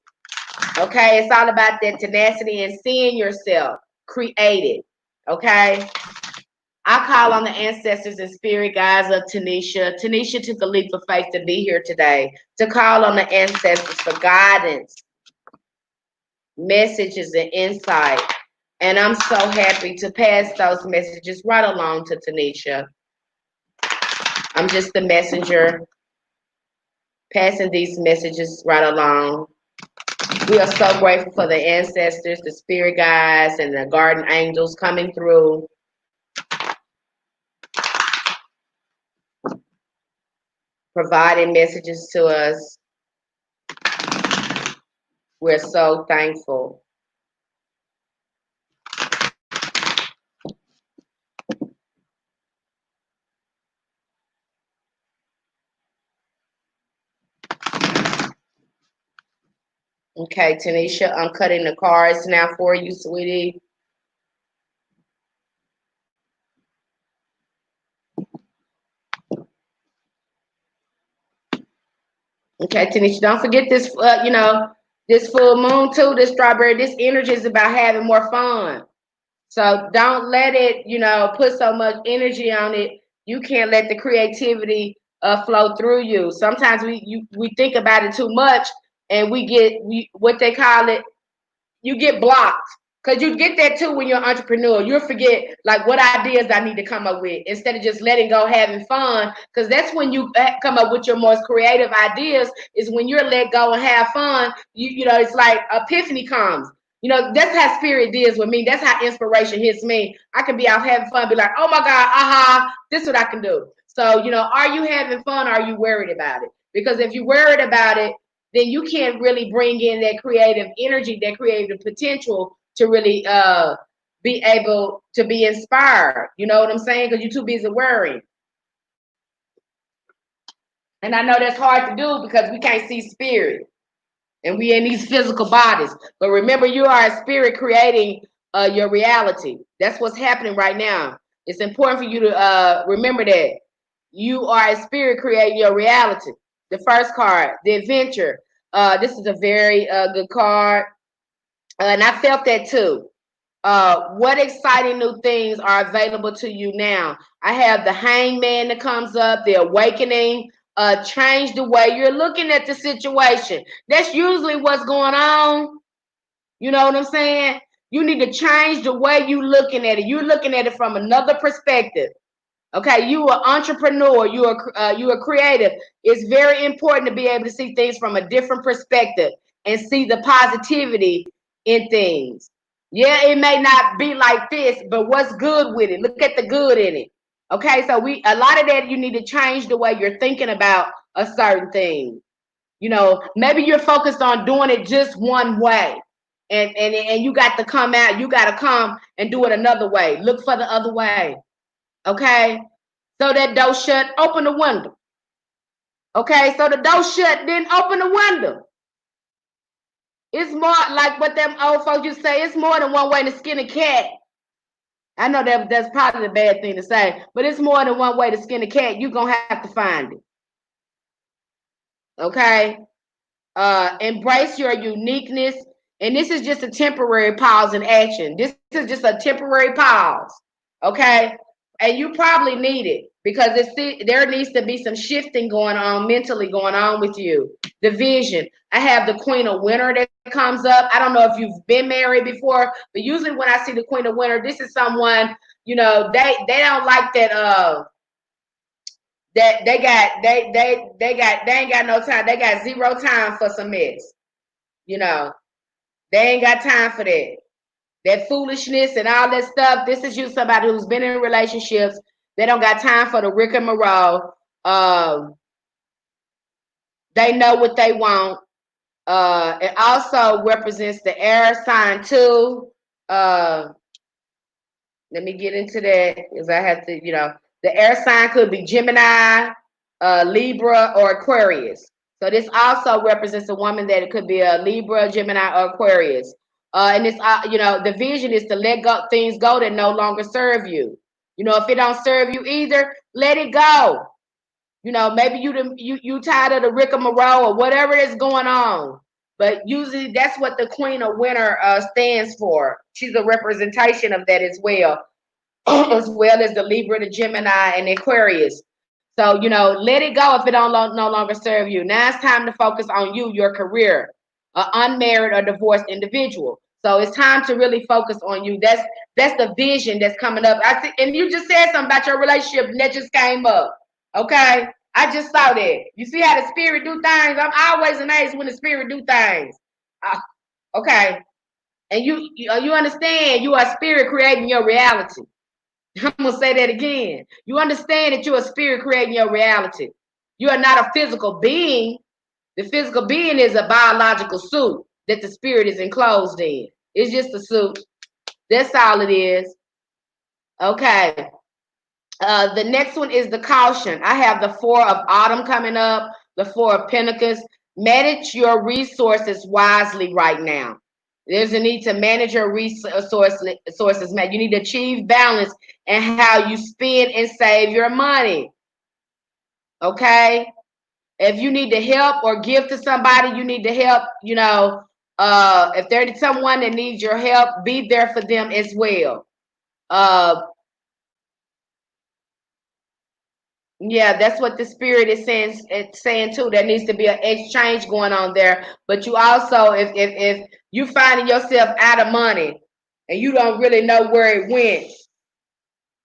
Okay, it's all about that tenacity and seeing yourself created. Okay. I call on the ancestors and spirit guides of Tanisha. Tanisha took a leap of faith to be here today, to call on the ancestors for guidance, messages, and insight. And I'm so happy to pass those messages right along to Tanisha. I'm just the messenger, passing these messages right along. We are so grateful for the ancestors, the spirit guides, and the guardian angels coming through, providing messages to us. We're so thankful. Okay, Tanisha, I'm cutting the cards now for you, sweetie. Okay, Tanisha, don't forget this, this full moon too, this strawberry, this energy is about having more fun. So don't let it, put so much energy on it. You can't let the creativity flow through you. Sometimes we think about it too much and we what they call it, you get blocked. Cause you get that too when you're an entrepreneur. You'll forget like what ideas I need to come up with instead of just letting go, having fun. Cause that's when you come up with your most creative ideas. Is when you're let go and have fun. It's like epiphany comes. That's how spirit deals with me. That's how inspiration hits me. I can be out having fun, be like, oh my God, aha, this is what I can do. So, are you having fun? Or are you worried about it? Because if you're worried about it, then you can't really bring in that creative energy, that creative potential to really be able to be inspired. You know what I'm saying? Because you're too busy worrying. And I know that's hard to do because we can't see spirit and we in these physical bodies. But remember, you are a spirit creating your reality. That's what's happening right now. It's important for you to remember that you are a spirit creating your reality. The first card, the adventure. This is a very good card. And I felt that too. What exciting new things are available to you now? I have the hangman that comes up, the awakening, change the way you're looking at the situation. That's usually what's going on. You know what I'm saying? You need to change the way you're looking at it. You're looking at it from another perspective. Okay, you are entrepreneur, you are creative. It's very important to be able to see things from a different perspective and see the positivity in things. Yeah, it may not be like this, but what's good with it? Look at the good in it. Okay, so we a lot of that you need to change the way you're thinking about a certain thing. You know, maybe you're focused on doing it just one way. And you got to come out, you got to come and do it another way. Look for the other way. Okay? So that door shut, open the window. Okay, so the door shut, then open the window. It's more like what them old folks used to say, it's more than one way to skin a cat. I know that's probably a bad thing to say, but it's more than one way to skin a cat. You're going to have to find it. Okay? Embrace your uniqueness. And this is just a temporary pause in action. This is just a temporary pause. Okay? And you probably need it because there needs to be some shifting going on mentally going on with you. The vision. I have the Queen of Winter that comes up. I don't know if you've been married before, but usually when I see the Queen of Winter, this is someone, you know, they don't like that that they ain't got no time. They got zero time for some mess. You know, they ain't got time for that. That foolishness and all that stuff. This is you, somebody who's been in relationships. They don't got time for the Rick and Moreau. They know what they want. It also represents the air sign too. Let me get into that because I have to, you know, the air sign could be Gemini, Libra, or Aquarius. So this also represents a woman that it could be a Libra, Gemini, or Aquarius. And it's, you know, the vision is to let go things go that no longer serve you. You know, if it don't serve you either, let it go. You know, maybe you tired of the rigmarole or whatever is going on. But usually that's what the Queen of Winter stands for. She's a representation of that as well, as well as the Libra, the Gemini, and the Aquarius. So, you know, let it go if it don't no longer serve you. Now it's time to focus on you, your career, an unmarried or divorced individual. So it's time to really focus on you. That's the vision that's coming up. And you just said something about your relationship, and that just came up. Okay, I just saw that. You see how the spirit do things. I'm always amazed when the spirit do things. Okay, and you understand you are spirit creating your reality. I'm gonna say that again. You understand that you're a spirit creating your reality. You are not a physical being. The physical being is a biological suit that the spirit is enclosed in. It's just a suit. That's all it is. Okay. The next one is the caution. I have the Four of Autumn coming up, the Four of Pentacles. Manage your resources wisely right now. There's a need to manage your resources, man. You need to achieve balance in how you spend and save your money. Okay? If you need to help or give to somebody, you need to help, you know, if there's someone that needs your help, be there for them as well. Yeah, that's what the spirit is saying. It's saying too. There needs to be an exchange going on there. But you also, if you finding yourself out of money and you don't really know where it went,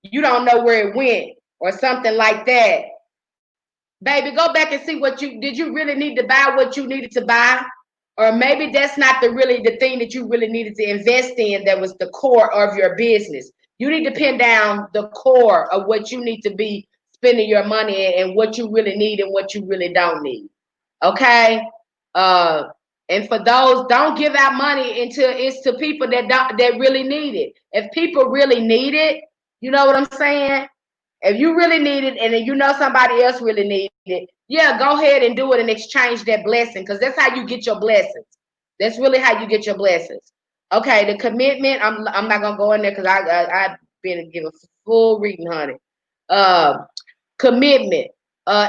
you don't know where it went, or something like that, baby, go back and see what you did. You really need to buy what you needed to buy, or maybe that's not the thing that you really needed to invest in. That was the core of your business. You need to pin down the core of what you need to be spending your money in, and what you really need and what you really don't need. Okay. uh and for those, don't give out money until it's to people that really need it. If people really need it, you know what I'm saying, If you really need it and then you know somebody else really need it, yeah, go ahead and do it and exchange that blessing, because that's how you get your blessings. That's really how you get your blessings. Okay, the commitment, I'm not gonna go in there because I've been given full reading, honey. Uh, Commitment.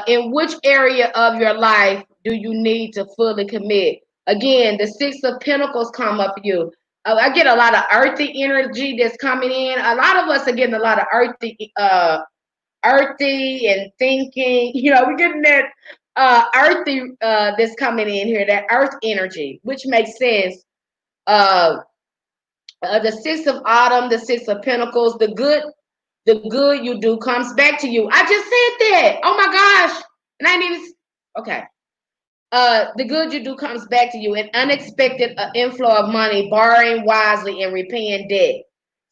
In which area of your life do you need to fully commit? Again, the Six of Pentacles come up for you. I get a lot of earthy energy that's coming in. A lot of us are getting a lot of earthy and thinking. We're getting that earthy that's coming in here, that earth energy, which makes sense. Uh, the Six of Autumn, the Six of Pentacles, the good you do comes back to you. I just said that. Oh my gosh. And I didn't even, okay. The good you do comes back to you. An unexpected inflow of money, borrowing wisely and repaying debt.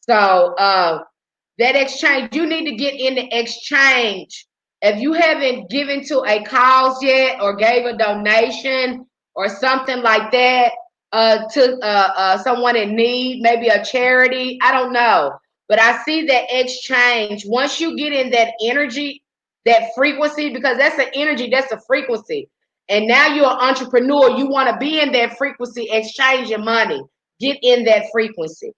So that exchange, you need to get in the exchange. If you haven't given to a cause yet or gave a donation or something like that to someone in need, maybe a charity, I don't know. But I see that exchange. Once you get in that energy, that frequency, because that's an energy, that's a frequency. And now you're an entrepreneur, you want to be in that frequency, exchange your money, get in that frequency.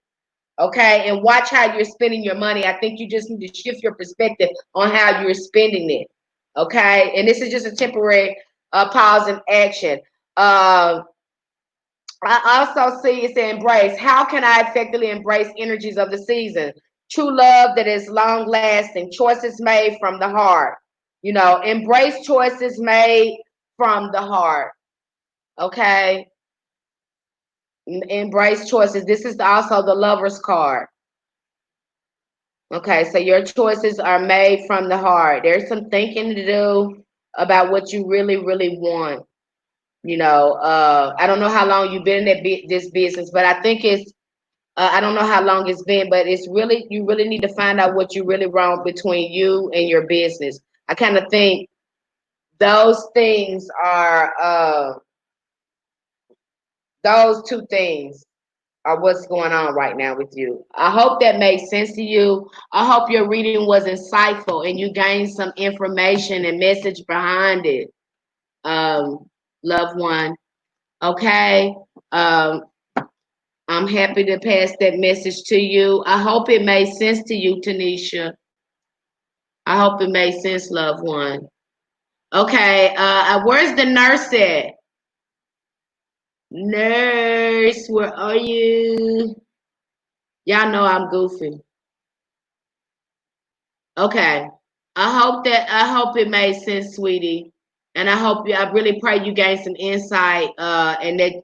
Okay, and watch how you're spending your money. I think you just need to shift your perspective on how you're spending it. Okay, and this is just a temporary pause in action. I also see it's embrace. How can I effectively embrace energies of the season? True love that is long lasting, choices made from the heart. Embrace choices made from the heart. Okay, embrace choices. This is also the lover's card. Okay, so your choices are made from the heart. There's some thinking to do about what you really, really want. I don't know how long you've been in this business, but I think it's, I don't know how long it's been, but it's really, you really need to find out what you really want between you and your business. I kind of think those things are, those two things what's going on right now with you. I hope that makes sense to you. I hope your reading was insightful and you gained some information and message behind it, loved one. Okay. I'm happy to pass that message to you. I hope it made sense to you, Tanisha. I hope it made sense, loved one. Okay. Where's the nurse at? Nurse, where are you? Y'all know I'm goofy. Okay. I hope it made sense, sweetie. And I really pray you gained some insight, and that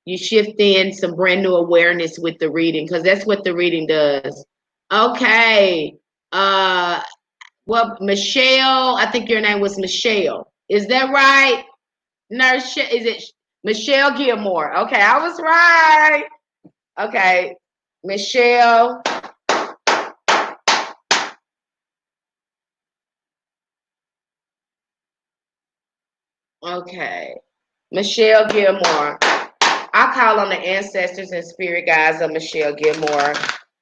you shift in some brand new awareness with the reading, because that's what the reading does. Okay. Uh well, Michelle, I think your name was Michelle. Is that right? Nurse, is it Michelle Gilmore? Okay, I was right. Okay. Michelle. Okay. Michelle Gilmore. I call on the ancestors and spirit guides of Michelle Gilmore.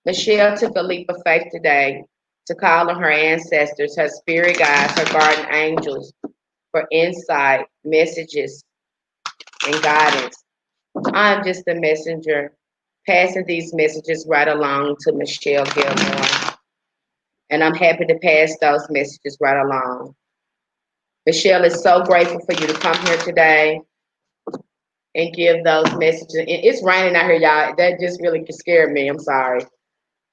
Michelle took a leap of faith today to call on her ancestors, her spirit guides, her guardian angels for insight, messages, and guidance. I'm just a messenger, passing these messages right along to Michelle Gilmore. And I'm happy to pass those messages right along. Michelle is so grateful for you to come here today and give those messages. It's raining out here, y'all. That just really scared me. I'm sorry.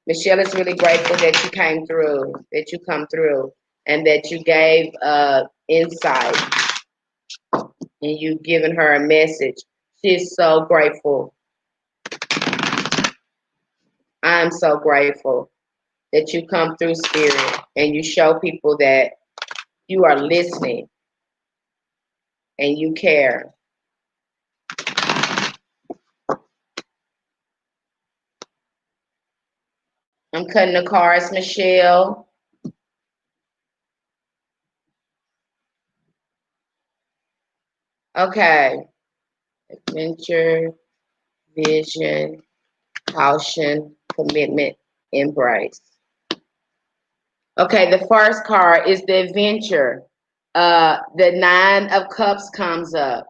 Michelle is really grateful that you came through, that you come through, and that you gave insight and you given her a message. She is so grateful. I'm so grateful that you come through, Spirit, and you show people that you are listening and you care. I'm cutting the cards, Michelle. Okay. Adventure, vision, caution, commitment, embrace. Okay, the first card is the adventure. The Nine of Cups comes up,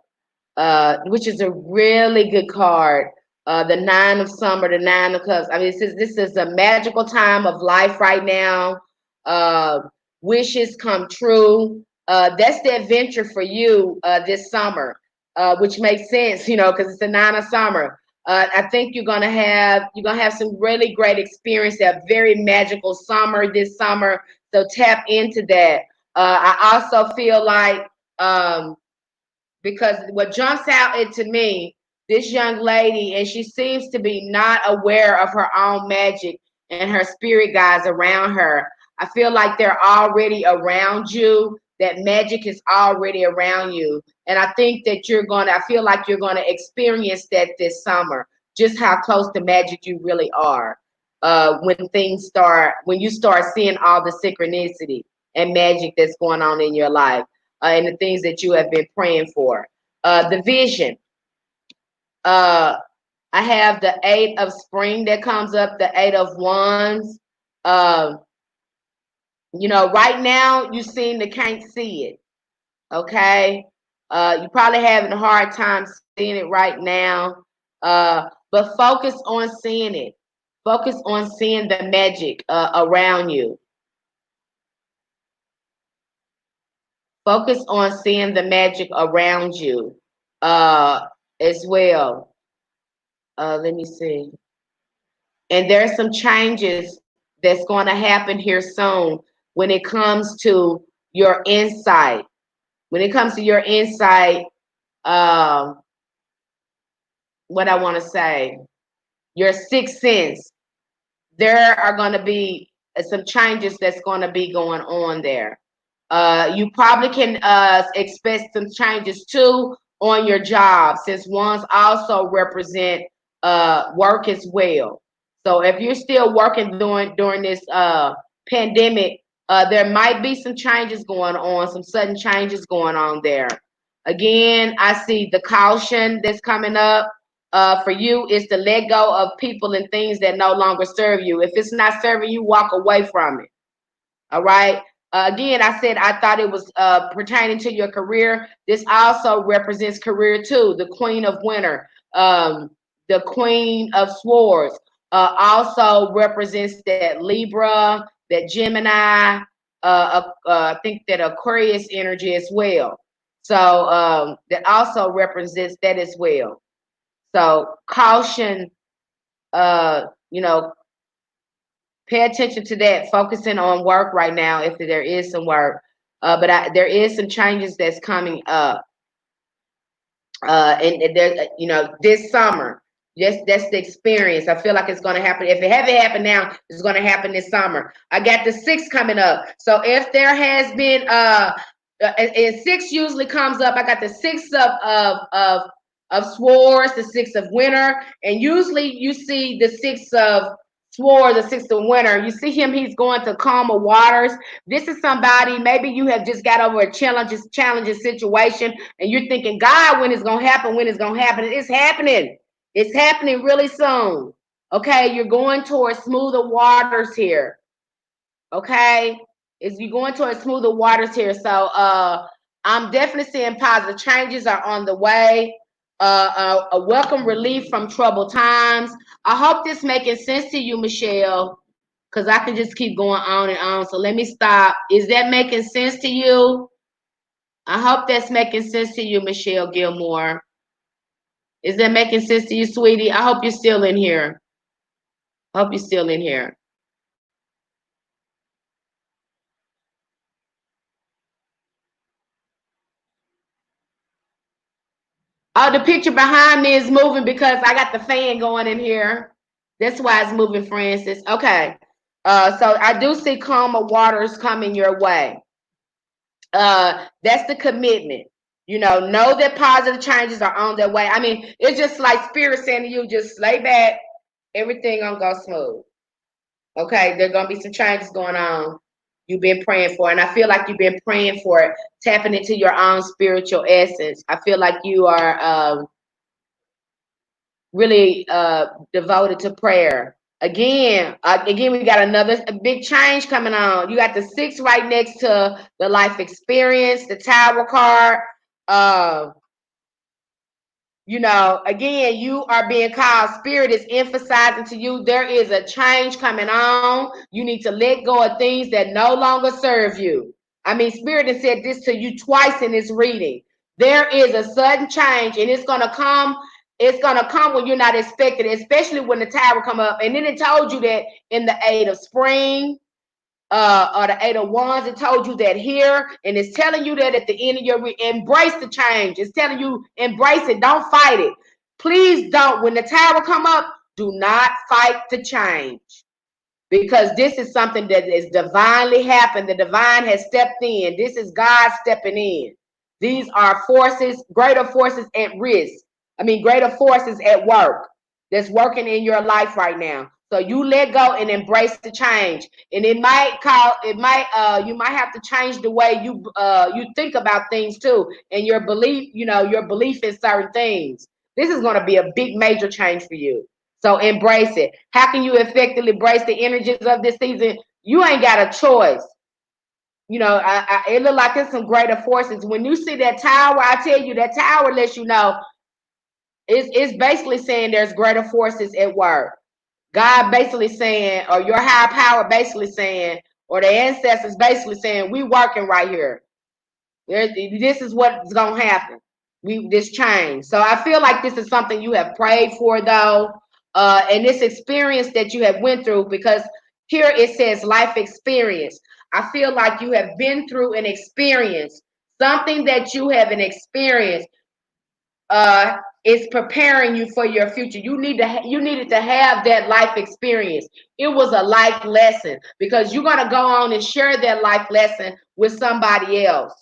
which is a really good card. The Nine of Summer, the Nine of Cups. I mean, this is a magical time of life right now. Uh, Wishes come true. That's the adventure for you this summer, which makes sense, because it's the Nine of Summer. I think you're gonna have some really great experience. A very magical summer this summer. So tap into that. I also feel like because what jumps out into me, this young lady, and she seems to be not aware of her own magic and her spirit guides around her. I feel like they're already around you. That magic is already around you. And I think that I feel like you're gonna experience that this summer, just how close to magic you really are. When you start seeing all the synchronicity and magic that's going on in your life, and the things that you have been praying for. The vision. Uh, I have the Eight of Spring that comes up, the Eight of Wands. Uh, right now you seem to can't see it. Okay. You probably having a hard time seeing it right now. But focus on seeing it. Focus on seeing the magic around you. Focus on seeing the magic around you as well. Let me see. And there's some changes that's going to happen here soon when it comes to your insight. When it comes to your insight, um, what I want to say, your sixth sense, there are going to be some changes that's going to be going on there. You probably can expect some changes too on your job, since ones also represent work as well. So if you're still working during this pandemic, there might be some changes going on, some sudden changes going on there. Again, I see the caution that's coming up. For you is to let go of people and things that no longer serve you. If it's not serving you, walk away from it. All right. Again, I said I thought it was pertaining to your career. This also represents career too. The Queen of Winter, the Queen of Swords, also represents that Libra, that Gemini. I think that Aquarius energy as well. So that also represents that as well. So caution, uh, you know, pay attention to that. Focusing on work right now, if there is some work, but there is some changes that's coming up, and there, this summer. Yes, that's the experience. I feel like it's going to happen. If it haven't happened now, it's going to happen this summer. I got the six coming up. So if there has been, and six usually comes up. I got the six of swords, the six of winter, and usually you see the six of swords, the six of winter. You see him; he's going to calmer waters. This is somebody. Maybe you have just got over a challenging situation, and you're thinking, God, when it's gonna happen? When it's gonna happen? It's happening. It's happening really soon. Okay, you're going towards smoother waters here. Okay, is you going towards smoother waters here. So I'm definitely seeing positive changes are on the way. A welcome relief from troubled times. I hope this making sense to you, Michelle, because I can just keep going on and on. So let me stop. Is that making sense to you? I hope that's making sense to you, Michelle Gilmore. Is that making sense to you, sweetie? I hope you're still in here. I hope you're still in here. Oh, the picture behind me is moving because I got the fan going in here. That's why it's moving, Francis. Okay. So I do see calmer waters coming your way. That's the commitment. Know that positive changes are on their way. I mean, it's just like spirit saying to you, just lay back, everything gonna go smooth. Okay, there gonna be some changes going on. You've been praying for, and I feel like you've been praying for it, tapping into your own spiritual essence. I feel like you are really devoted to prayer. Again, we got another big change coming on. You got the 6 right next to the life experience, the Tower card. Uh, again, you are being called. Spirit is emphasizing to you there is a change coming on. You need to let go of things that no longer serve you. I mean, Spirit has said this to you twice in this reading. There is a sudden change, and it's gonna come. It's gonna come when you're not expecting it, especially when the Tower come up. And then it told you that in the 8 of spring, or the 8 of wands, it told you that here, and it's telling you that at the end of your embrace the change. It's telling you embrace it, don't fight it. Please don't. When the Tower come up, do not fight the change, because this is something that is divinely happened. The divine has stepped in. This is God stepping in. These are forces, greater forces at risk. I mean, greater forces at work that's working in your life right now. So you let go and embrace the change. And you might have to change the way you think about things too, and your belief, your belief in certain things. This is going to be a big major change for you. So embrace it. How can you effectively embrace the energies of this season? You ain't got a choice. It look like it's some greater forces. When you see that Tower, I tell you, that Tower lets you know it's basically saying there's greater forces at work. God basically saying, or your higher power basically saying, or the ancestors basically saying, we working right here. This is what's gonna happen. This change. So I feel like this is something you have prayed for, though, and this experience that you have went through. Because here it says life experience. I feel like you have been through an experience, something that you have an experience. Is preparing you for your future. You needed to have that life experience. It was a life lesson, because you're gonna go on and share that life lesson with somebody else.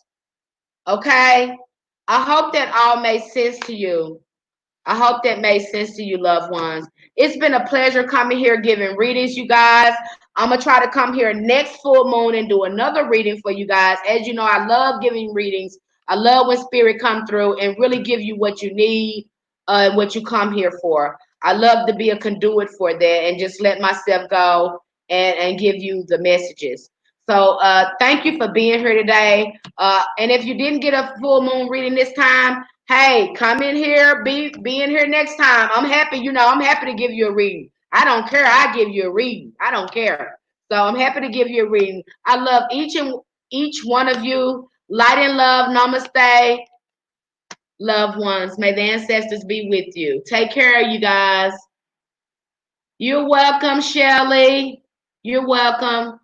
Okay? I hope that all made sense to you. I hope that made sense to you, loved ones. It's been a pleasure coming here giving readings, you guys. I'm going to try to come here next full moon and do another reading for you guys. As you know, I love giving readings. I love when spirit come through and really give you what you need, and what you come here for. I love to be a conduit for that and just let myself go and give you the messages. So thank you for being here today. And if you didn't get a full moon reading this time, hey, come in here, be in here next time. I'm happy, I'm happy to give you a reading. I don't care. I give you a reading. I don't care. So I'm happy to give you a reading. I love each one of you. Light and love. Namaste, loved ones. May the ancestors be with you. Take care, you guys. You're welcome, Shelly. You're welcome.